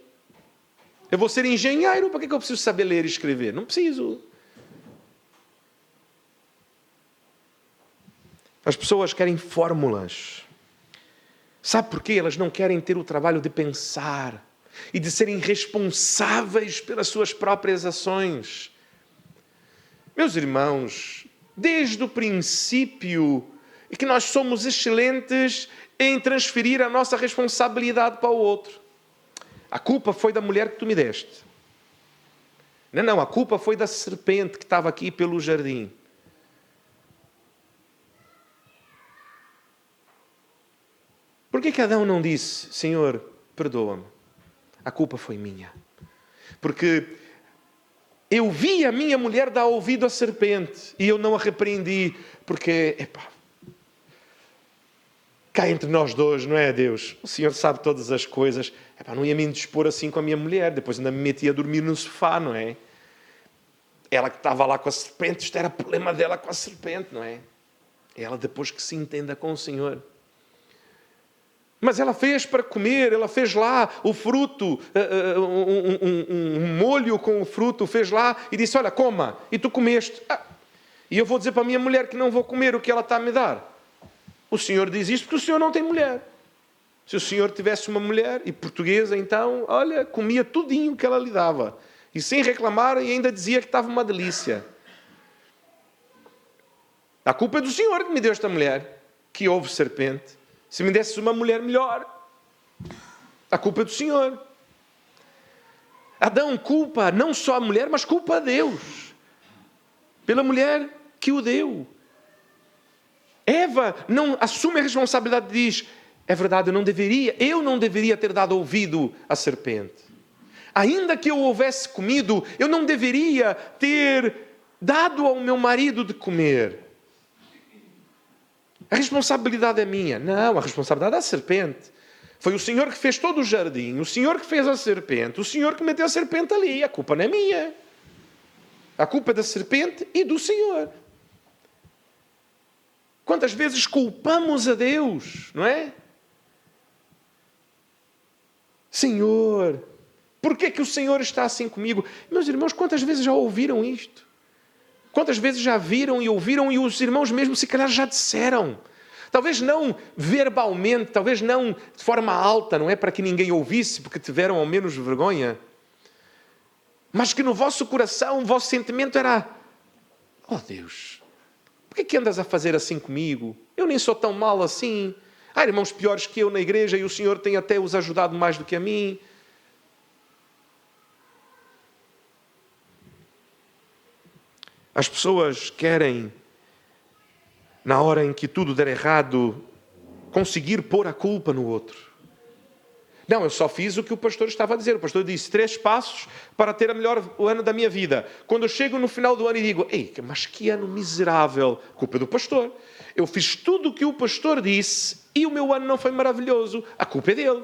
Speaker 1: Eu vou ser engenheiro. Para que é que eu preciso saber ler e escrever? Não preciso. As pessoas querem fórmulas. Sabe porquê? Elas não querem ter o trabalho de pensar e de serem responsáveis pelas suas próprias ações. Meus irmãos, desde o princípio é que nós somos excelentes em transferir a nossa responsabilidade para o outro. A culpa foi da mulher que tu me deste. Não, a culpa foi da serpente que estava aqui pelo jardim. Por que Adão não disse: Senhor, perdoa-me, a culpa foi minha? Porque eu vi a minha mulher dar ouvido à serpente e eu não a repreendi, porque, cá entre nós dois, não é, Deus? O Senhor sabe todas as coisas. Não ia me indispor assim com a minha mulher, depois ainda me metia a dormir no sofá, não é? Ela que estava lá com a serpente, isto era problema dela com a serpente, não é? Ela depois que se entenda com o Senhor. Mas ela fez para comer, ela fez lá o fruto, um molho com o fruto, fez lá e disse: olha, coma, e tu comeste. E eu vou dizer para a minha mulher que não vou comer o que ela está a me dar. O Senhor diz isto porque o Senhor não tem mulher. Se o Senhor tivesse uma mulher, e portuguesa, então, olha, comia tudinho que ela lhe dava. E sem reclamar, e ainda dizia que estava uma delícia. A culpa é do Senhor que me deu esta mulher, que houve serpente. Se me desse uma mulher melhor, a culpa é do Senhor. Adão culpa não só a mulher, mas culpa a Deus. Pela mulher que o deu. Eva não assume a responsabilidade e diz: é verdade, eu não deveria ter dado ouvido à serpente. Ainda que eu houvesse comido, eu não deveria ter dado ao meu marido de comer. A responsabilidade é minha. Não, a responsabilidade é da serpente. Foi o Senhor que fez todo o jardim, o Senhor que fez a serpente, o Senhor que meteu a serpente ali. A culpa não é minha. A culpa é da serpente e do Senhor. Quantas vezes culpamos a Deus, não é? Senhor, por que é que o Senhor está assim comigo? Meus irmãos, quantas vezes já ouviram isto? Quantas vezes já viram e ouviram e os irmãos mesmo se calhar já disseram? Talvez não verbalmente, talvez não de forma alta, não é para que ninguém ouvisse, porque tiveram ao menos vergonha. Mas que no vosso coração, o vosso sentimento era: oh Deus, por que é que andas a fazer assim comigo? Eu nem sou tão mal assim. Há irmãos piores que eu na igreja e o Senhor tem até os ajudado mais do que a mim. As pessoas querem, na hora em que tudo der errado, conseguir pôr a culpa no outro. Não, eu só fiz o que o pastor estava a dizer. O pastor disse 3 passos para ter o ano da minha vida. Quando eu chego no final do ano e digo: ei, mas que ano miserável. Culpa do pastor. Eu fiz tudo o que o pastor disse e o meu ano não foi maravilhoso. A culpa é dele.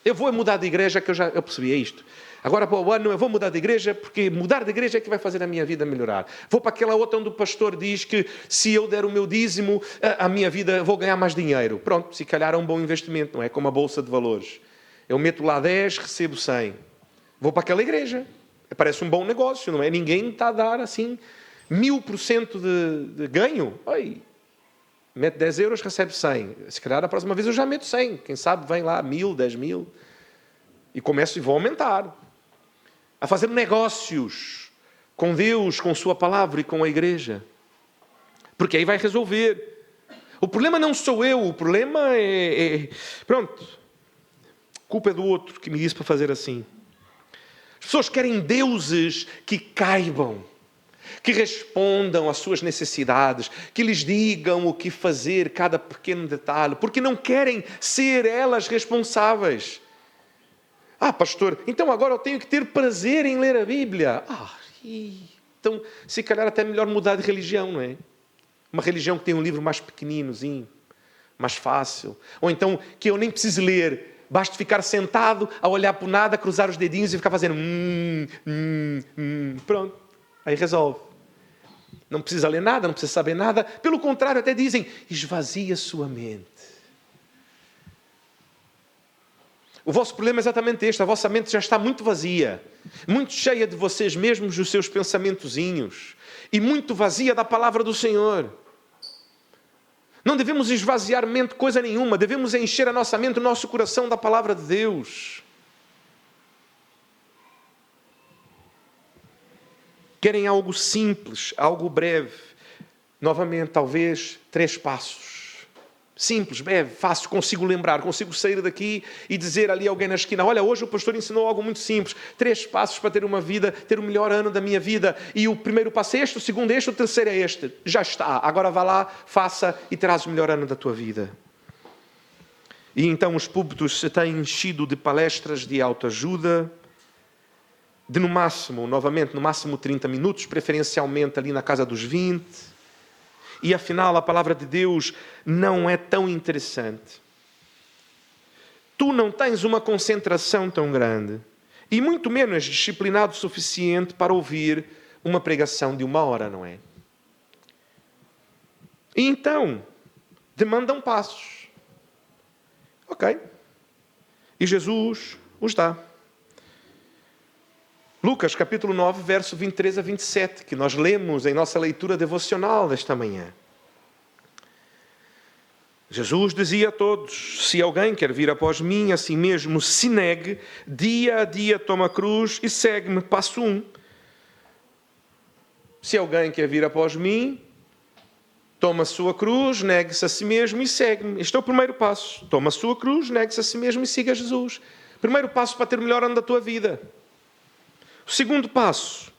Speaker 1: Eu vou mudar de igreja, que eu percebi isto. Agora para o ano eu vou mudar de igreja, porque mudar de igreja é que vai fazer a minha vida melhorar. Vou para aquela outra onde o pastor diz que se eu der o meu dízimo, a minha vida, vou ganhar mais dinheiro. Pronto, se calhar é um bom investimento, não é? Como a bolsa de valores. Eu meto lá 10, recebo 100. Vou para aquela igreja. Parece um bom negócio, não é? Ninguém está a dar assim 1000% de ganho. Oi. Mete 10 euros, recebe 100. Se calhar a próxima vez eu já meto 100. Quem sabe vem lá 1.000, 10.000. E começo e vou aumentar. A fazer negócios com Deus, com sua palavra e com a igreja. Porque aí vai resolver. O problema não sou eu, o problema pronto. A culpa é do outro que me disse para fazer assim. As pessoas querem deuses que caibam, que respondam às suas necessidades, que lhes digam o que fazer, cada pequeno detalhe, porque não querem ser elas responsáveis. Pastor, então agora eu tenho que ter prazer em ler a Bíblia. Então, se calhar até é melhor mudar de religião, não é? Uma religião que tem um livro mais pequeninozinho, mais fácil. Ou então que eu nem preciso ler. Basta ficar sentado, a olhar para o nada, cruzar os dedinhos e ficar fazendo pronto. Aí resolve. Não precisa ler nada, não precisa saber nada. Pelo contrário, até dizem, esvazia sua mente. O vosso problema é exatamente este. A vossa mente já está muito vazia. Muito cheia de vocês mesmos, dos seus pensamentozinhos. E muito vazia da palavra do Senhor. Não devemos esvaziar mente coisa nenhuma. Devemos encher a nossa mente, o nosso coração da palavra de Deus. Querem algo simples, algo breve. Novamente, talvez, 3 passos. Simples, breve, fácil, consigo lembrar, consigo sair daqui e dizer ali a alguém na esquina, olha, hoje o pastor ensinou algo muito simples, 3 passos para ter uma vida, ter o melhor ano da minha vida, e o primeiro passo é este, o segundo é este, o terceiro é este. Já está, agora vá lá, faça e terás o melhor ano da tua vida. E então os púlpitos se têm enchido de palestras de autoajuda, de no máximo 30 minutos, preferencialmente ali na casa dos 20. E afinal a palavra de Deus não é tão interessante. Tu não tens uma concentração tão grande e muito menos disciplinado o suficiente para ouvir uma pregação de 1 hora, não é? E então, demandam passos. Ok. E Jesus os dá. Lucas capítulo 9, verso 23 a 27, que nós lemos em nossa leitura devocional desta manhã. Jesus dizia a todos, se alguém quer vir após mim, a si mesmo se negue, dia a dia toma a cruz e segue-me. Passo 1. Se alguém quer vir após mim, toma a sua cruz, negue-se a si mesmo e segue-me. Este é o primeiro passo. Toma a sua cruz, negue-se a si mesmo e siga Jesus. Primeiro passo para ter o melhor ano da tua vida. O segundo passo,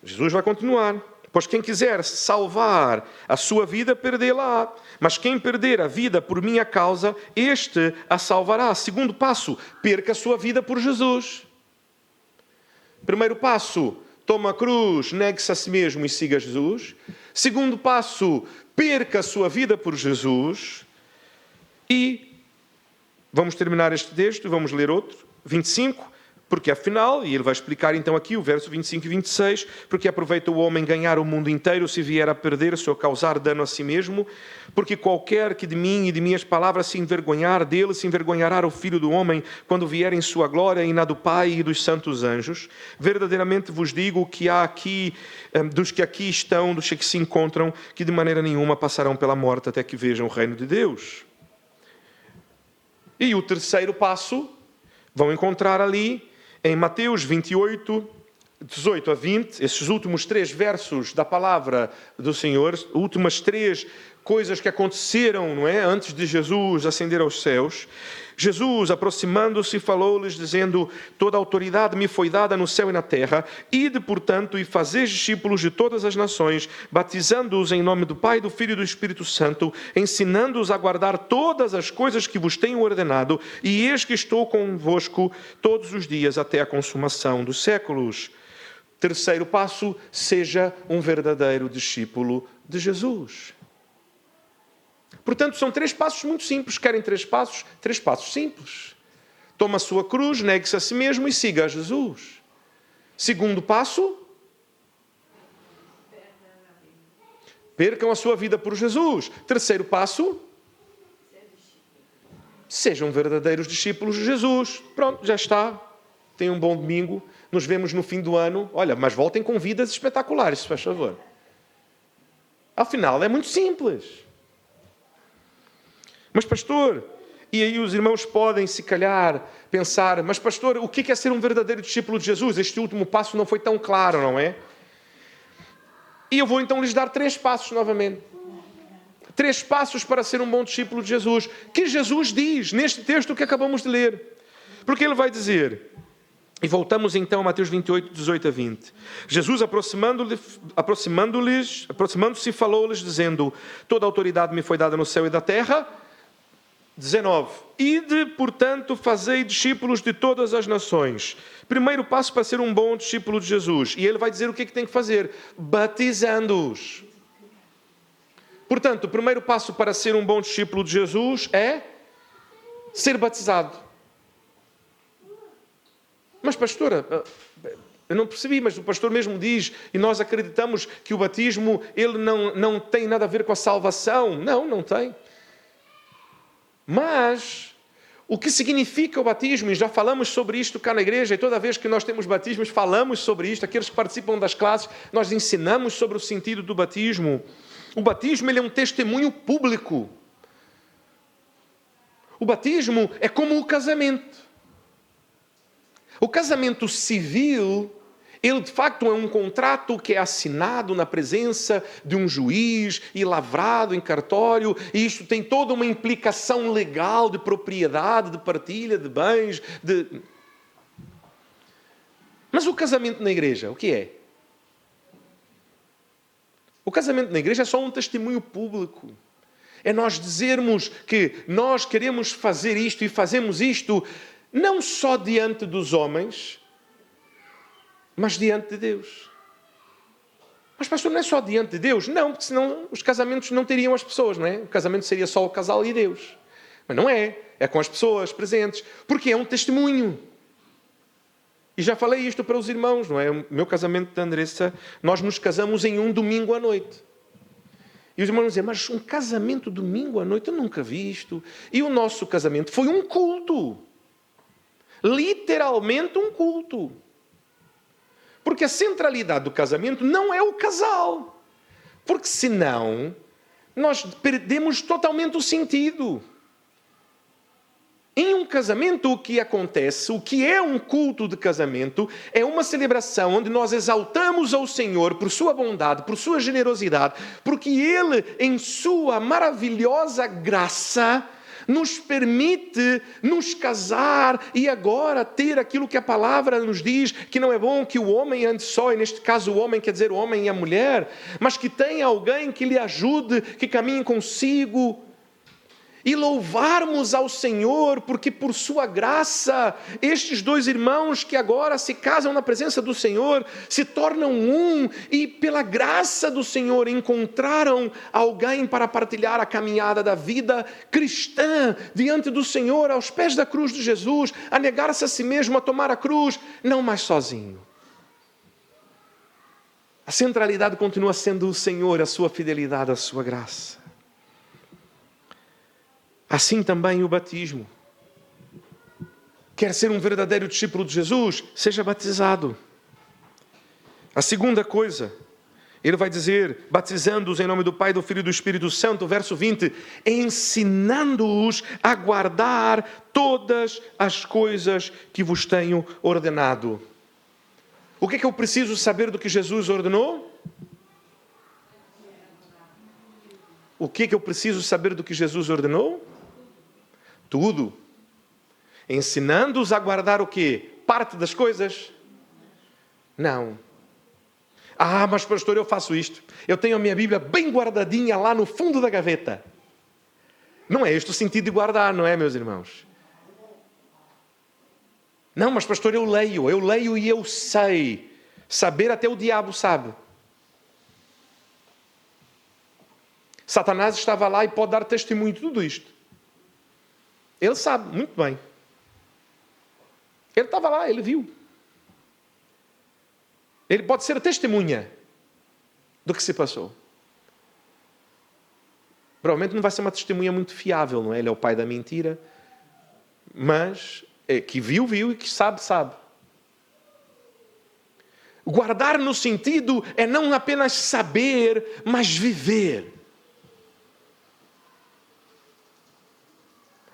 Speaker 1: Jesus vai continuar. Pois quem quiser salvar a sua vida, perdê-la-á. Mas quem perder a vida por minha causa, este a salvará. Segundo passo, perca a sua vida por Jesus. Primeiro passo, toma a cruz, negue-se a si mesmo e siga Jesus. Segundo passo, perca a sua vida por Jesus. E vamos terminar este texto e vamos ler outro, 25. Porque afinal, e ele vai explicar então aqui o verso 25 e 26, porque aproveita o homem ganhar o mundo inteiro se vier a perder-se ou causar dano a si mesmo, porque qualquer que de mim e de minhas palavras se envergonhar, dele se envergonhará o Filho do Homem, quando vier em sua glória e na do Pai e dos santos anjos. Verdadeiramente vos digo que há aqui, dos que aqui estão, dos que se encontram, que de maneira nenhuma passarão pela morte até que vejam o reino de Deus. E o terceiro passo, vão encontrar ali, em Mateus 28, 18 a 20, esses últimos 3 versos da palavra do Senhor, últimas 3 coisas que aconteceram, não é? Antes de Jesus ascender aos céus. Jesus, aproximando-se, falou-lhes, dizendo, toda a autoridade me foi dada no céu e na terra, ide, portanto, e fazeis discípulos de todas as nações, batizando-os em nome do Pai, do Filho e do Espírito Santo, ensinando-os a guardar todas as coisas que vos tenho ordenado, e eis que estou convosco todos os dias até a consumação dos séculos. Terceiro passo, seja um verdadeiro discípulo de Jesus. Portanto, são 3 passos muito simples. Querem 3 passos? 3 passos simples. Toma a sua cruz, negue-se a si mesmo e siga a Jesus. Segundo passo, percam a sua vida por Jesus. Terceiro passo, sejam verdadeiros discípulos de Jesus. Pronto, já está. Tenham um bom domingo. Nos vemos no fim do ano. Olha, mas voltem com vidas espetaculares, se faz favor. Afinal, é muito simples. Mas pastor, e aí os irmãos podem, se calhar, pensar, mas pastor, o que é ser um verdadeiro discípulo de Jesus? Este último passo não foi tão claro, não é? E eu vou então lhes dar 3 passos novamente. 3 passos para ser um bom discípulo de Jesus, que Jesus diz neste texto que acabamos de ler. Porque ele vai dizer, e voltamos então a Mateus 28, 18 a 20. Jesus aproximando-se, falou-lhes, dizendo, toda a autoridade me foi dada no céu e da terra. 19. Ide, portanto, fazei discípulos de todas as nações. Primeiro passo para ser um bom discípulo de Jesus. E ele vai dizer o que é que tem que fazer. Batizando-os. Portanto, o primeiro passo para ser um bom discípulo de Jesus é ser batizado. Mas pastora, eu não percebi, mas o pastor mesmo diz, e nós acreditamos que o batismo, ele não tem nada a ver com a salvação. Não tem. Mas, o que significa o batismo, e já falamos sobre isto cá na igreja, e toda vez que nós temos batismos, falamos sobre isto, aqueles que participam das classes, nós ensinamos sobre o sentido do batismo. O batismo, ele é um testemunho público. O batismo é como o casamento. O casamento civil, ele de facto é um contrato que é assinado na presença de um juiz e lavrado em cartório, e isto tem toda uma implicação legal de propriedade, de partilha de bens. Mas o casamento na igreja, o que é? O casamento na igreja é só um testemunho público. É nós dizermos que nós queremos fazer isto e fazemos isto, não só diante dos homens, mas diante de Deus. Mas pastor, não é só diante de Deus? Não, porque senão os casamentos não teriam as pessoas, não é? O casamento seria só o casal e Deus. Mas não é. É com as pessoas presentes. Porque é um testemunho. E já falei isto para os irmãos, não é? O meu casamento da Andressa, nós nos casamos em um domingo à noite. E os irmãos dizem, mas um casamento domingo à noite? Eu nunca vi isto. E o nosso casamento foi um culto. Literalmente um culto. Porque a centralidade do casamento não é o casal. Porque senão, nós perdemos totalmente o sentido. Em um casamento, o que acontece, o que é um culto de casamento, é uma celebração onde nós exaltamos ao Senhor por sua bondade, por sua generosidade, porque Ele, em sua maravilhosa graça, nos permite nos casar e agora ter aquilo que a palavra nos diz, que não é bom que o homem ande só, e neste caso o homem quer dizer o homem e a mulher, mas que tenha alguém que lhe ajude, que caminhe consigo. E louvarmos ao Senhor, porque por sua graça, estes 2 irmãos que agora se casam na presença do Senhor, se tornam um, e pela graça do Senhor encontraram alguém para partilhar a caminhada da vida cristã, diante do Senhor, aos pés da cruz de Jesus, a negar-se a si mesmo, a tomar a cruz, não mais sozinho. A centralidade continua sendo o Senhor, a sua fidelidade, a sua graça. Assim também o batismo. Quer ser um verdadeiro discípulo de Jesus? Seja batizado. A segunda coisa, ele vai dizer, batizando-os em nome do Pai, do Filho e do Espírito Santo, verso 20, ensinando-os a guardar todas as coisas que vos tenho ordenado. O que é que eu preciso saber do que Jesus ordenou? O que é que eu preciso saber do que Jesus ordenou? Tudo. Ensinando-os a guardar o quê? Parte das coisas? Não. Ah, mas pastor, eu faço isto. Eu tenho a minha Bíblia bem guardadinha lá no fundo da gaveta. Não é este o sentido de guardar, não é, meus irmãos? Não, mas pastor, eu leio e eu sei. Saber até o diabo sabe. Satanás estava lá e pode dar testemunho de tudo isto. Ele sabe muito bem. Ele estava lá, ele viu. Ele pode ser a testemunha do que se passou. Provavelmente não vai ser uma testemunha muito fiável, não é? Ele é o pai da mentira. Mas que viu e que sabe. Guardar no sentido é não apenas saber, mas viver.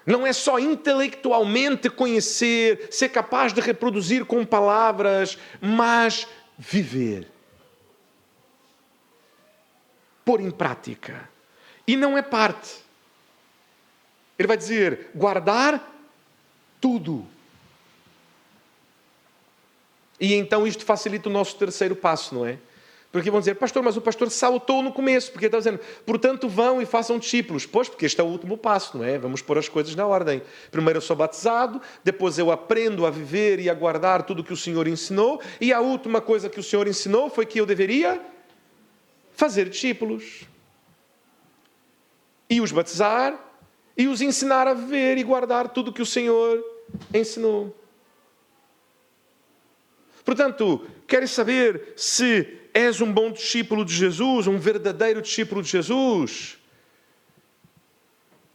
Speaker 1: Não é só intelectualmente conhecer, ser capaz de reproduzir com palavras, mas viver. Pôr em prática. E não é parte. Ele vai dizer, guardar tudo. E então isto facilita o nosso terceiro passo, não é? Porque vão dizer, pastor, mas o pastor saltou no começo, porque ele está dizendo, portanto vão e façam discípulos. Pois, porque este é o último passo, não é? Vamos pôr as coisas na ordem. Primeiro eu sou batizado, depois eu aprendo a viver e a guardar tudo o que o Senhor ensinou, e a última coisa que o Senhor ensinou foi que eu deveria fazer discípulos. E os batizar, e os ensinar a viver e guardar tudo o que o Senhor ensinou. Portanto, queres saber se és um bom discípulo de Jesus, um verdadeiro discípulo de Jesus?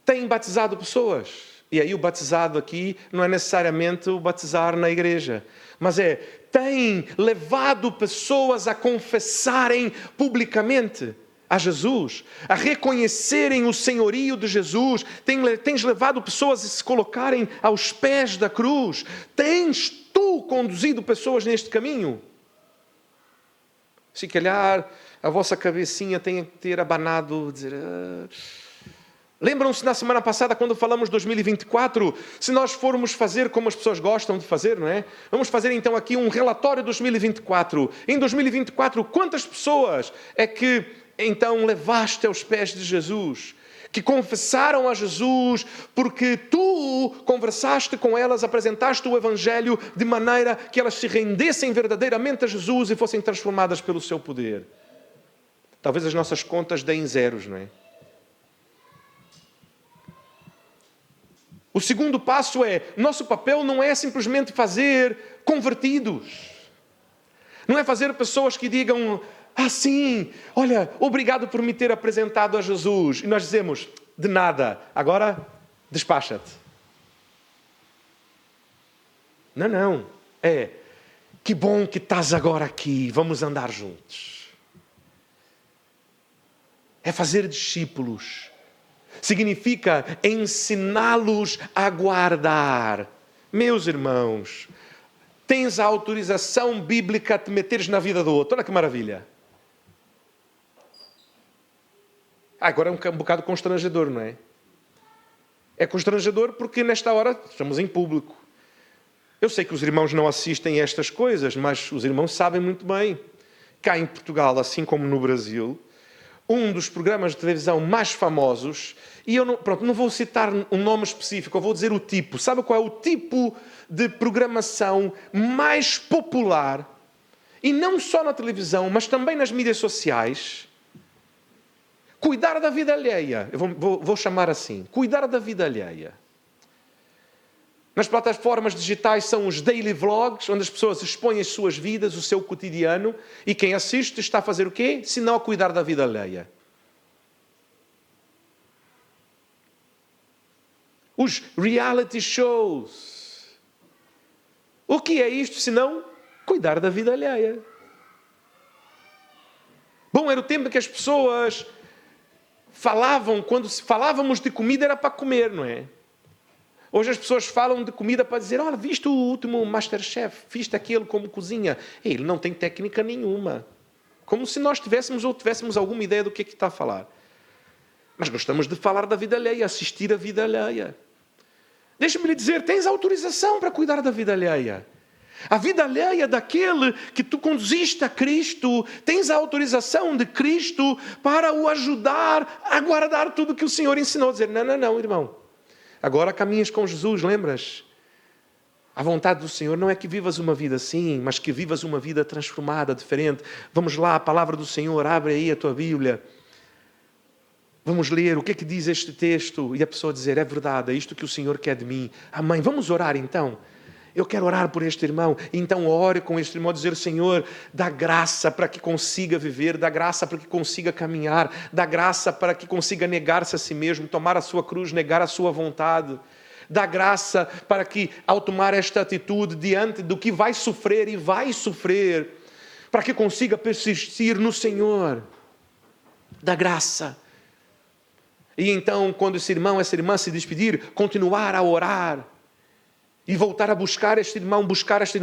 Speaker 1: Tem batizado pessoas. E aí o batizado aqui não é necessariamente o batizar na igreja, mas tem levado pessoas a confessarem publicamente a Jesus, a reconhecerem o senhorio de Jesus. Tens levado pessoas a se colocarem aos pés da cruz. Tens tu conduzido pessoas neste caminho? Se calhar a vossa cabecinha tem que ter abanado, dizer... Lembram-se na semana passada, quando falamos de 2024, se nós formos fazer como as pessoas gostam de fazer, não é? Vamos fazer então aqui um relatório de 2024. Em 2024, quantas pessoas é que então levaste aos pés de Jesus? Que confessaram a Jesus porque tu conversaste com elas, apresentaste o Evangelho de maneira que elas se rendessem verdadeiramente a Jesus e fossem transformadas pelo seu poder. Talvez as nossas contas deem zeros, não é? O segundo passo nosso papel não é simplesmente fazer convertidos. Não é fazer pessoas que digam, sim, olha, obrigado por me ter apresentado a Jesus. E nós dizemos, de nada, agora despacha-te. Não. Que bom que estás agora aqui, vamos andar juntos. É fazer discípulos. Significa ensiná-los a guardar. Meus irmãos, tens a autorização bíblica de te meteres na vida do outro. Olha que maravilha. Agora é um bocado constrangedor, não é? É constrangedor porque nesta hora estamos em público. Eu sei que os irmãos não assistem a estas coisas, mas os irmãos sabem muito bem. Cá em Portugal, assim como no Brasil, um dos programas de televisão mais famosos, e eu não vou citar um nome específico, eu vou dizer o tipo. Sabe qual é o tipo de programação mais popular? E não só na televisão, mas também nas mídias sociais. Cuidar da vida alheia. Eu vou chamar assim. Cuidar da vida alheia. Nas plataformas digitais são os daily vlogs, onde as pessoas expõem as suas vidas, o seu cotidiano, e quem assiste está a fazer o quê? Se não a cuidar da vida alheia. Os reality shows. O que é isto senão cuidar da vida alheia? Bom, era o tempo que as pessoas falavam, quando falávamos de comida era para comer, não é? Hoje as pessoas falam de comida para dizer, olha, viste o último Masterchef, viste aquele como cozinha. Ele não tem técnica nenhuma. Como se nós tivéssemos alguma ideia do que é que está a falar. Mas gostamos de falar da vida alheia, assistir a vida alheia. Deixa-me lhe dizer, tens autorização para cuidar da vida alheia. A vida alheia daquele que tu conduziste a Cristo, tens a autorização de Cristo para o ajudar a guardar tudo que o Senhor ensinou. Dizer, não, irmão. Agora caminhas com Jesus, lembras? A vontade do Senhor não é que vivas uma vida assim, mas que vivas uma vida transformada, diferente. Vamos lá, a palavra do Senhor, abre aí a tua Bíblia. Vamos ler o que é que diz este texto. E a pessoa dizer, é verdade, é isto que o Senhor quer de mim. Amém, vamos orar então. Eu quero orar por este irmão. Então ore com este irmão, dizer, Senhor, dá graça para que consiga viver, dá graça para que consiga caminhar, dá graça para que consiga negar-se a si mesmo, tomar a sua cruz, negar a sua vontade. Dá graça para que, ao tomar esta atitude diante do que vai sofrer e vai sofrer, para que consiga persistir no Senhor. Dá graça. E então, quando esse irmão, essa irmã se despedir, continuar a orar. E voltar a buscar esta irmã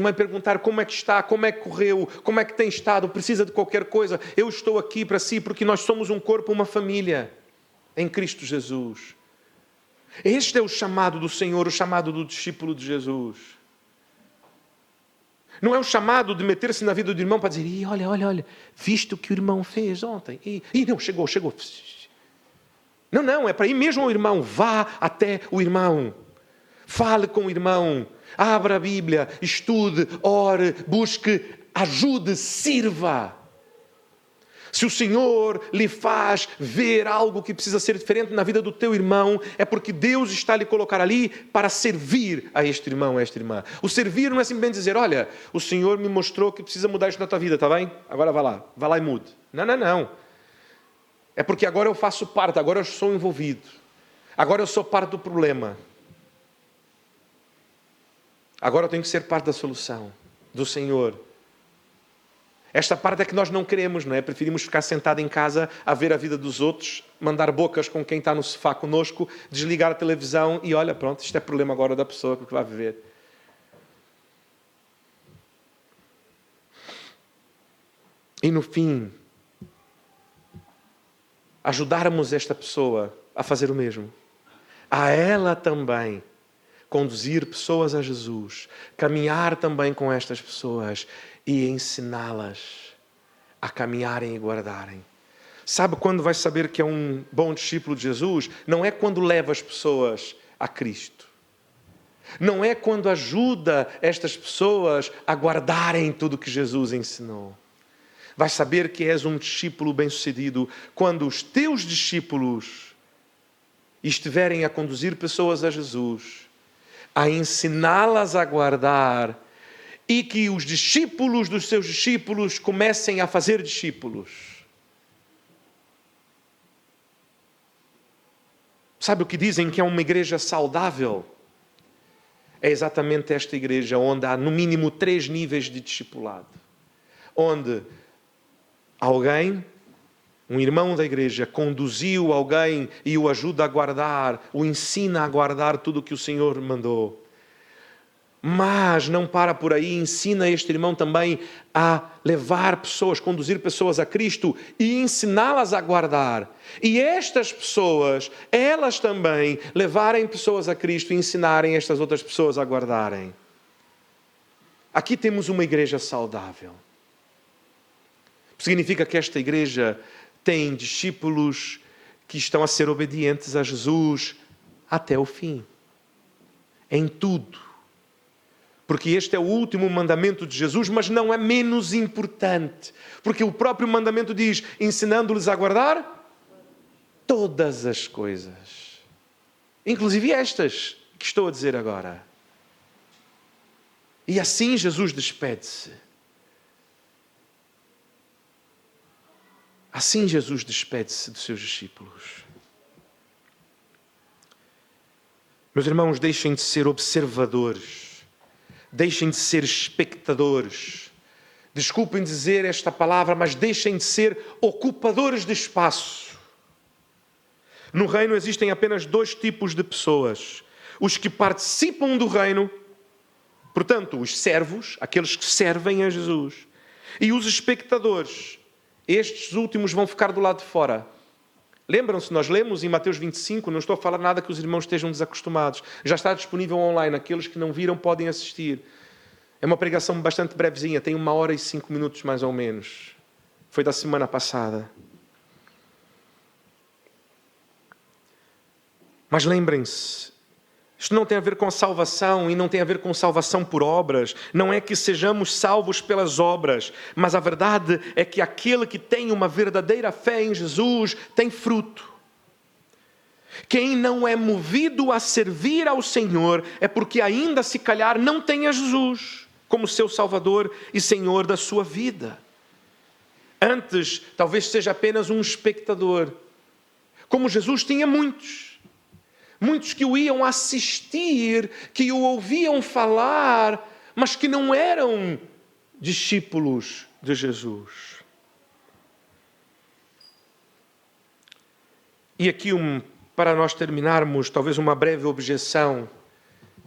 Speaker 1: e perguntar como é que está, como é que correu, como é que tem estado, precisa de qualquer coisa. Eu estou aqui para si, porque nós somos um corpo, uma família em Cristo Jesus. Este é o chamado do Senhor, o chamado do discípulo de Jesus. Não é o chamado de meter-se na vida do irmão para dizer, olha, viste o que o irmão fez ontem? Não, chegou. Não, é para ir mesmo ao irmão. Vá até o irmão. Fale com o irmão. Abra a Bíblia, estude, ore, busque, ajude, sirva. Se o Senhor lhe faz ver algo que precisa ser diferente na vida do teu irmão, é porque Deus está a lhe colocar ali para servir a este irmão, a esta irmã. O servir não é simplesmente dizer, olha, o Senhor me mostrou que precisa mudar isto na tua vida, está bem? Agora vá lá e mude. Não. É porque agora eu faço parte, agora eu sou envolvido. Agora eu sou parte do problema. Agora eu tenho que ser parte da solução, do Senhor. Esta parte é que nós não queremos, não é? Preferimos ficar sentado em casa a ver a vida dos outros, mandar bocas com quem está no sofá conosco, desligar a televisão e olha, pronto, isto é problema agora da pessoa que vai viver. E no fim, ajudarmos esta pessoa a fazer o mesmo. A ela também conduzir pessoas a Jesus, caminhar também com estas pessoas e ensiná-las a caminharem e guardarem. Sabe quando vais saber que é um bom discípulo de Jesus? Não é quando leva as pessoas a Cristo. Não é quando ajuda estas pessoas a guardarem tudo o que Jesus ensinou. Vais saber que és um discípulo bem-sucedido quando os teus discípulos estiverem a conduzir pessoas a Jesus, a ensiná-las a guardar, e que os discípulos dos seus discípulos comecem a fazer discípulos. Sabe o que dizem que é uma igreja saudável? É exatamente esta igreja onde há no mínimo 3 níveis de discipulado. Onde alguém, um irmão da igreja, conduziu alguém e o ajuda a guardar, o ensina a guardar tudo o que o Senhor mandou. Mas não para por aí, ensina este irmão também a levar pessoas, conduzir pessoas a Cristo e ensiná-las a guardar. E estas pessoas, elas também levarem pessoas a Cristo e ensinarem estas outras pessoas a guardarem. Aqui temos uma igreja saudável. Significa que esta igreja tem discípulos que estão a ser obedientes a Jesus até o fim. Em tudo. Porque este é o último mandamento de Jesus, mas não é menos importante. Porque o próprio mandamento diz, ensinando-lhes a guardar todas as coisas. Inclusive estas que estou a dizer agora. E assim Jesus despede-se. Assim Jesus despede-se dos seus discípulos. Meus irmãos, deixem de ser observadores. Deixem de ser espectadores. Desculpem dizer esta palavra, mas deixem de ser ocupadores de espaço. No reino existem apenas 2 tipos de pessoas. Os que participam do reino, portanto, os servos, aqueles que servem a Jesus, e os espectadores. Estes últimos vão ficar do lado de fora. Lembram-se, nós lemos em Mateus 25, não estou a falar nada que os irmãos estejam desacostumados. Já está disponível online, aqueles que não viram podem assistir. É uma pregação bastante brevezinha, tem 1 hora e 5 minutos mais ou menos. Foi da semana passada. Mas lembrem-se, isto não tem a ver com salvação e não tem a ver com salvação por obras. Não é que sejamos salvos pelas obras, mas a verdade é que aquele que tem uma verdadeira fé em Jesus tem fruto. Quem não é movido a servir ao Senhor é porque ainda se calhar não tem a Jesus como seu Salvador e Senhor da sua vida. Antes, talvez seja apenas um espectador. Como Jesus tinha muitos. Muitos que o iam assistir, que o ouviam falar, mas que não eram discípulos de Jesus. E aqui um para nós terminarmos, talvez uma breve objeção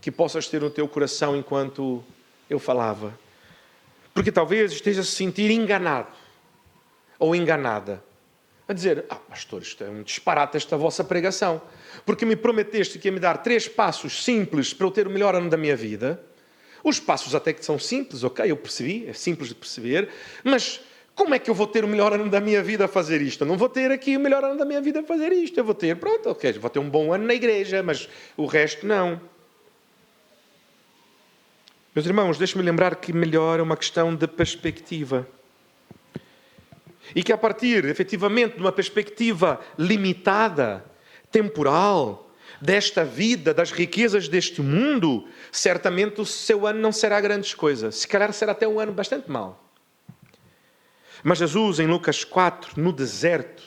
Speaker 1: que possas ter no teu coração enquanto eu falava. Porque talvez esteja a se sentir enganado ou enganada. A dizer, pastor, isto é um disparate esta vossa pregação. Porque me prometeste que ia me dar 3 passos simples para eu ter o melhor ano da minha vida. Os passos até que são simples, ok, eu percebi, é simples de perceber. Mas como é que eu vou ter o melhor ano da minha vida a fazer isto? Eu não vou ter aqui o melhor ano da minha vida a fazer isto. Eu vou ter, pronto, ok, vou ter um bom ano na igreja, mas o resto não. Meus irmãos, deixe-me lembrar que melhor é uma questão de perspectiva. E que a partir, efetivamente, de uma perspectiva limitada, temporal, desta vida, das riquezas deste mundo, certamente o seu ano não será grandes coisas. Se calhar será até um ano bastante mau. Mas Jesus, em Lucas 4, no deserto,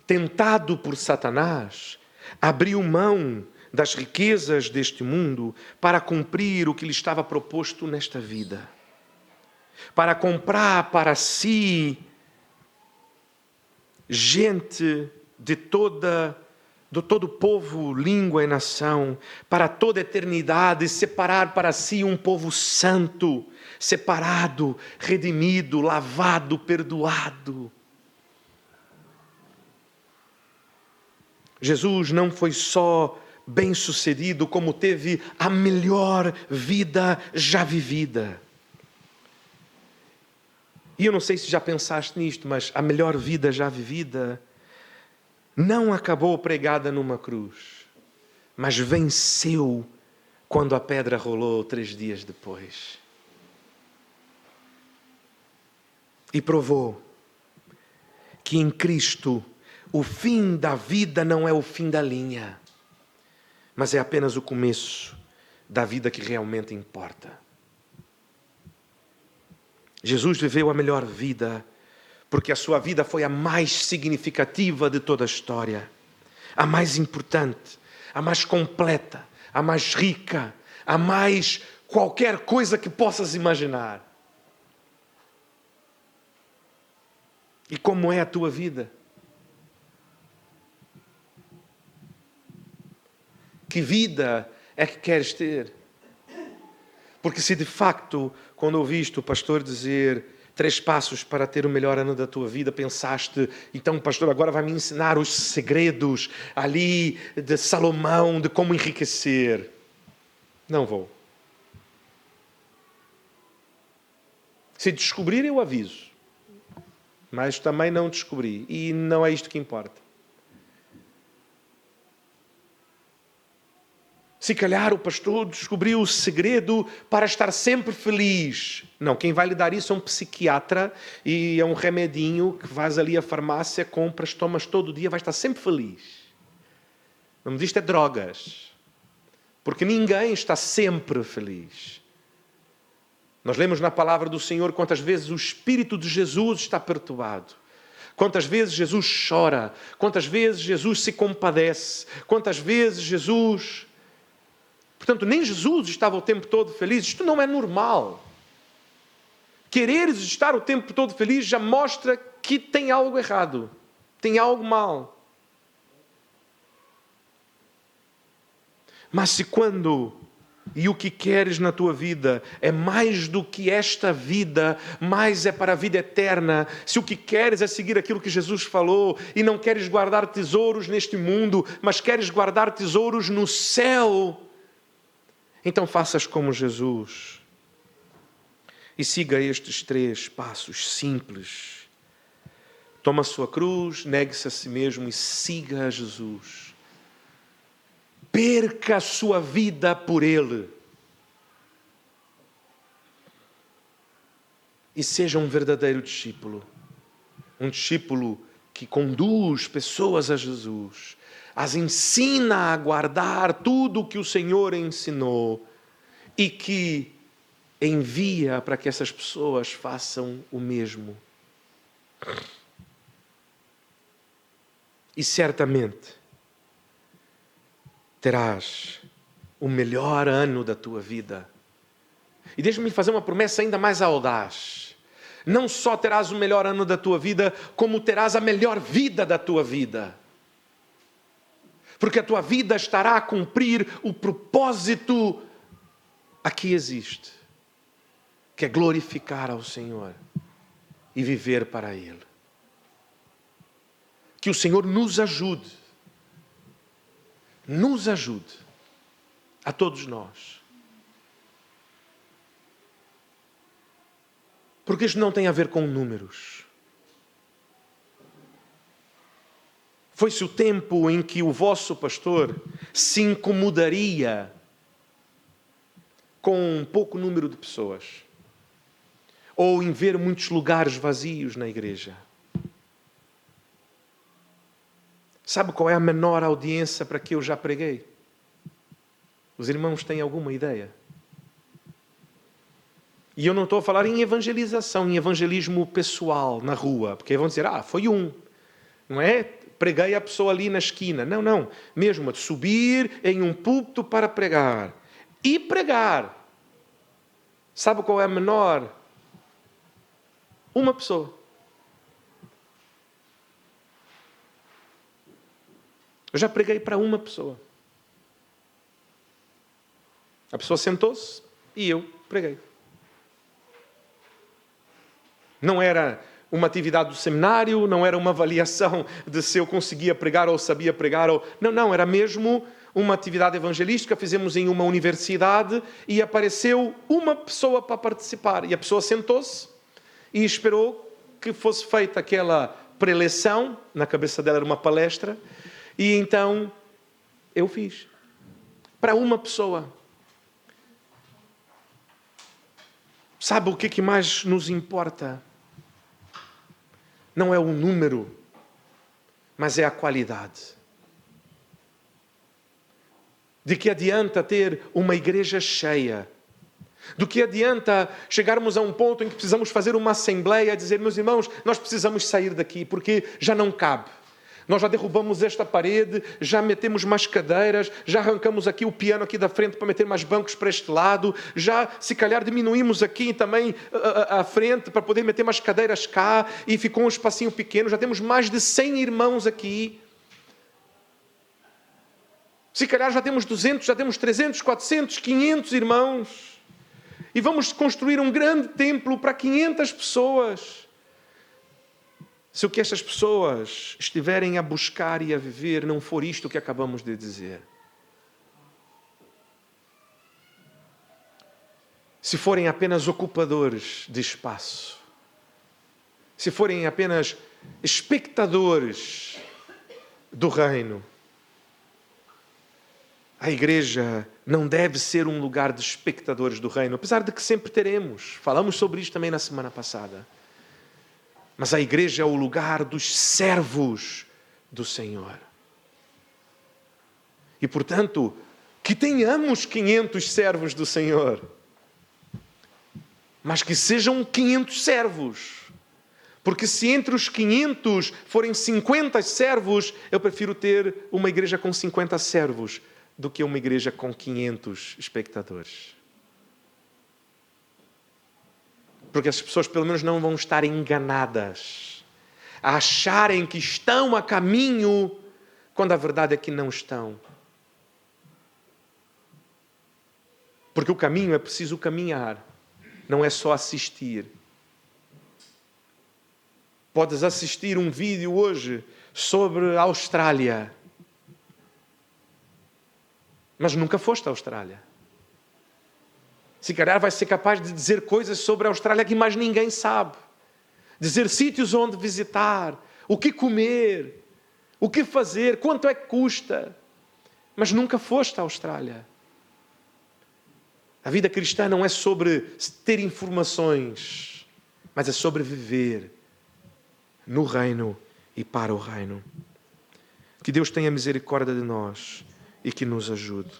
Speaker 1: tentado por Satanás, abriu mão das riquezas deste mundo para cumprir o que lhe estava proposto nesta vida. Para comprar para si gente de todo o povo, língua e nação, para toda a eternidade, separar para si um povo santo, separado, redimido, lavado, perdoado. Jesus não foi só bem-sucedido, como teve a melhor vida já vivida. E eu não sei se já pensaste nisto, mas a melhor vida já vivida não acabou pregada numa cruz, mas venceu quando a pedra rolou 3 dias depois. E provou que em Cristo o fim da vida não é o fim da linha, mas é apenas o começo da vida que realmente importa. Jesus viveu a melhor vida, porque a sua vida foi a mais significativa de toda a história, a mais importante, a mais completa, a mais rica, a mais qualquer coisa que possas imaginar. E como é a tua vida? Que vida é que queres ter? Porque se de facto, quando ouviste o pastor dizer 3 passos para ter o melhor ano da tua vida, pensaste, então o pastor agora vai me ensinar os segredos ali de Salomão, de como enriquecer. Não vou. Se descobrir, eu aviso. Mas também não descobri. E não é isto que importa. Se calhar o pastor descobriu o segredo para estar sempre feliz. Não, quem vai lhe dar isso é um psiquiatra e é um remedinho que vais ali à farmácia, compras, tomas todo dia, vais estar sempre feliz. O nome disto é drogas. Porque ninguém está sempre feliz. Nós lemos na palavra do Senhor quantas vezes o Espírito de Jesus está perturbado. Quantas vezes Jesus chora. Quantas vezes Jesus se compadece. Quantas vezes Jesus... Portanto, nem Jesus estava o tempo todo feliz. Isto não é normal. Quereres estar o tempo todo feliz já mostra que tem algo errado. Tem algo mal. Mas se quando e o que queres na tua vida é mais do que esta vida, mais é para a vida eterna, se o que queres é seguir aquilo que Jesus falou e não queres guardar tesouros neste mundo, mas queres guardar tesouros no céu, então faças como Jesus e siga estes 3 passos simples. Toma a sua cruz, negue-se a si mesmo e siga a Jesus. Perca a sua vida por Ele. E seja um verdadeiro discípulo. Um discípulo que conduz pessoas a Jesus. As ensina a guardar tudo o que o Senhor ensinou. E que envia para que essas pessoas façam o mesmo. E certamente terás o melhor ano da tua vida. E deixa-me fazer uma promessa ainda mais audaz. Não só terás o melhor ano da tua vida, como terás a melhor vida da tua vida. porque a tua vida estará a cumprir o propósito a que existe, que é glorificar ao Senhor e viver para Ele. Que o Senhor nos ajude a todos nós. Porque isto não tem a ver com números. Foi-se o tempo em que o vosso pastor se incomodaria com um pouco número de pessoas, ou em ver muitos lugares vazios na igreja. Sabe qual é a menor audiência para que eu já preguei? Os irmãos têm alguma ideia? E eu não estou a falar em evangelização, em evangelismo pessoal, na rua, porque vão dizer, foi um, não é? Preguei a pessoa ali na esquina. Não. Mesmo de subir em um púlpito para pregar. E pregar. Sabe qual é a menor? Uma pessoa. Eu já preguei para uma pessoa. A pessoa sentou-se e eu preguei. Não era uma atividade do seminário, não era uma avaliação de se eu conseguia pregar ou sabia pregar. Não, era mesmo uma atividade evangelística. Fizemos em uma universidade e apareceu uma pessoa para participar. E a pessoa sentou-se e esperou que fosse feita aquela preleção. Na cabeça dela era uma palestra. E então eu fiz. Para uma pessoa. Sabe o que mais nos importa? Não é o número, mas é a qualidade. De que adianta ter uma igreja cheia? Do que adianta chegarmos a um ponto em que precisamos fazer uma assembleia e dizer, meus irmãos, nós precisamos sair daqui porque já não cabe. Nós já derrubamos esta parede, já metemos mais cadeiras, já arrancamos aqui o piano aqui da frente para meter mais bancos para este lado, já se calhar diminuímos aqui também a frente para poder meter mais cadeiras cá e ficou um espacinho pequeno, já temos mais de 100 irmãos aqui. Se calhar já temos 200, já temos 300, 400, 500 irmãos. E vamos construir um grande templo para 500 pessoas. Se o que estas pessoas estiverem a buscar e a viver não for isto que acabamos de dizer. Se forem apenas ocupadores de espaço. Se forem apenas espectadores do reino. A igreja não deve ser um lugar de espectadores do reino, apesar de que sempre teremos. Falamos sobre isto também na semana passada. Mas a igreja é o lugar dos servos do Senhor. E, portanto, que tenhamos 500 servos do Senhor. Mas que sejam 500 servos. Porque se entre os 500 forem 50 servos, eu prefiro ter uma igreja com 50 servos do que uma igreja com 500 espectadores. Porque as pessoas pelo menos não vão estar enganadas, a acharem que estão a caminho, quando a verdade é que não estão. Porque o caminho é preciso caminhar, não é só assistir. Podes assistir um vídeo hoje sobre a Austrália, mas nunca foste à Austrália. Se calhar vai ser capaz de dizer coisas sobre a Austrália que mais ninguém sabe. Dizer sítios onde visitar, o que comer, o que fazer, quanto é que custa. Mas nunca foste à Austrália. A vida cristã não é sobre ter informações, mas é sobre viver no reino e para o reino. Que Deus tenha misericórdia de nós e que nos ajude.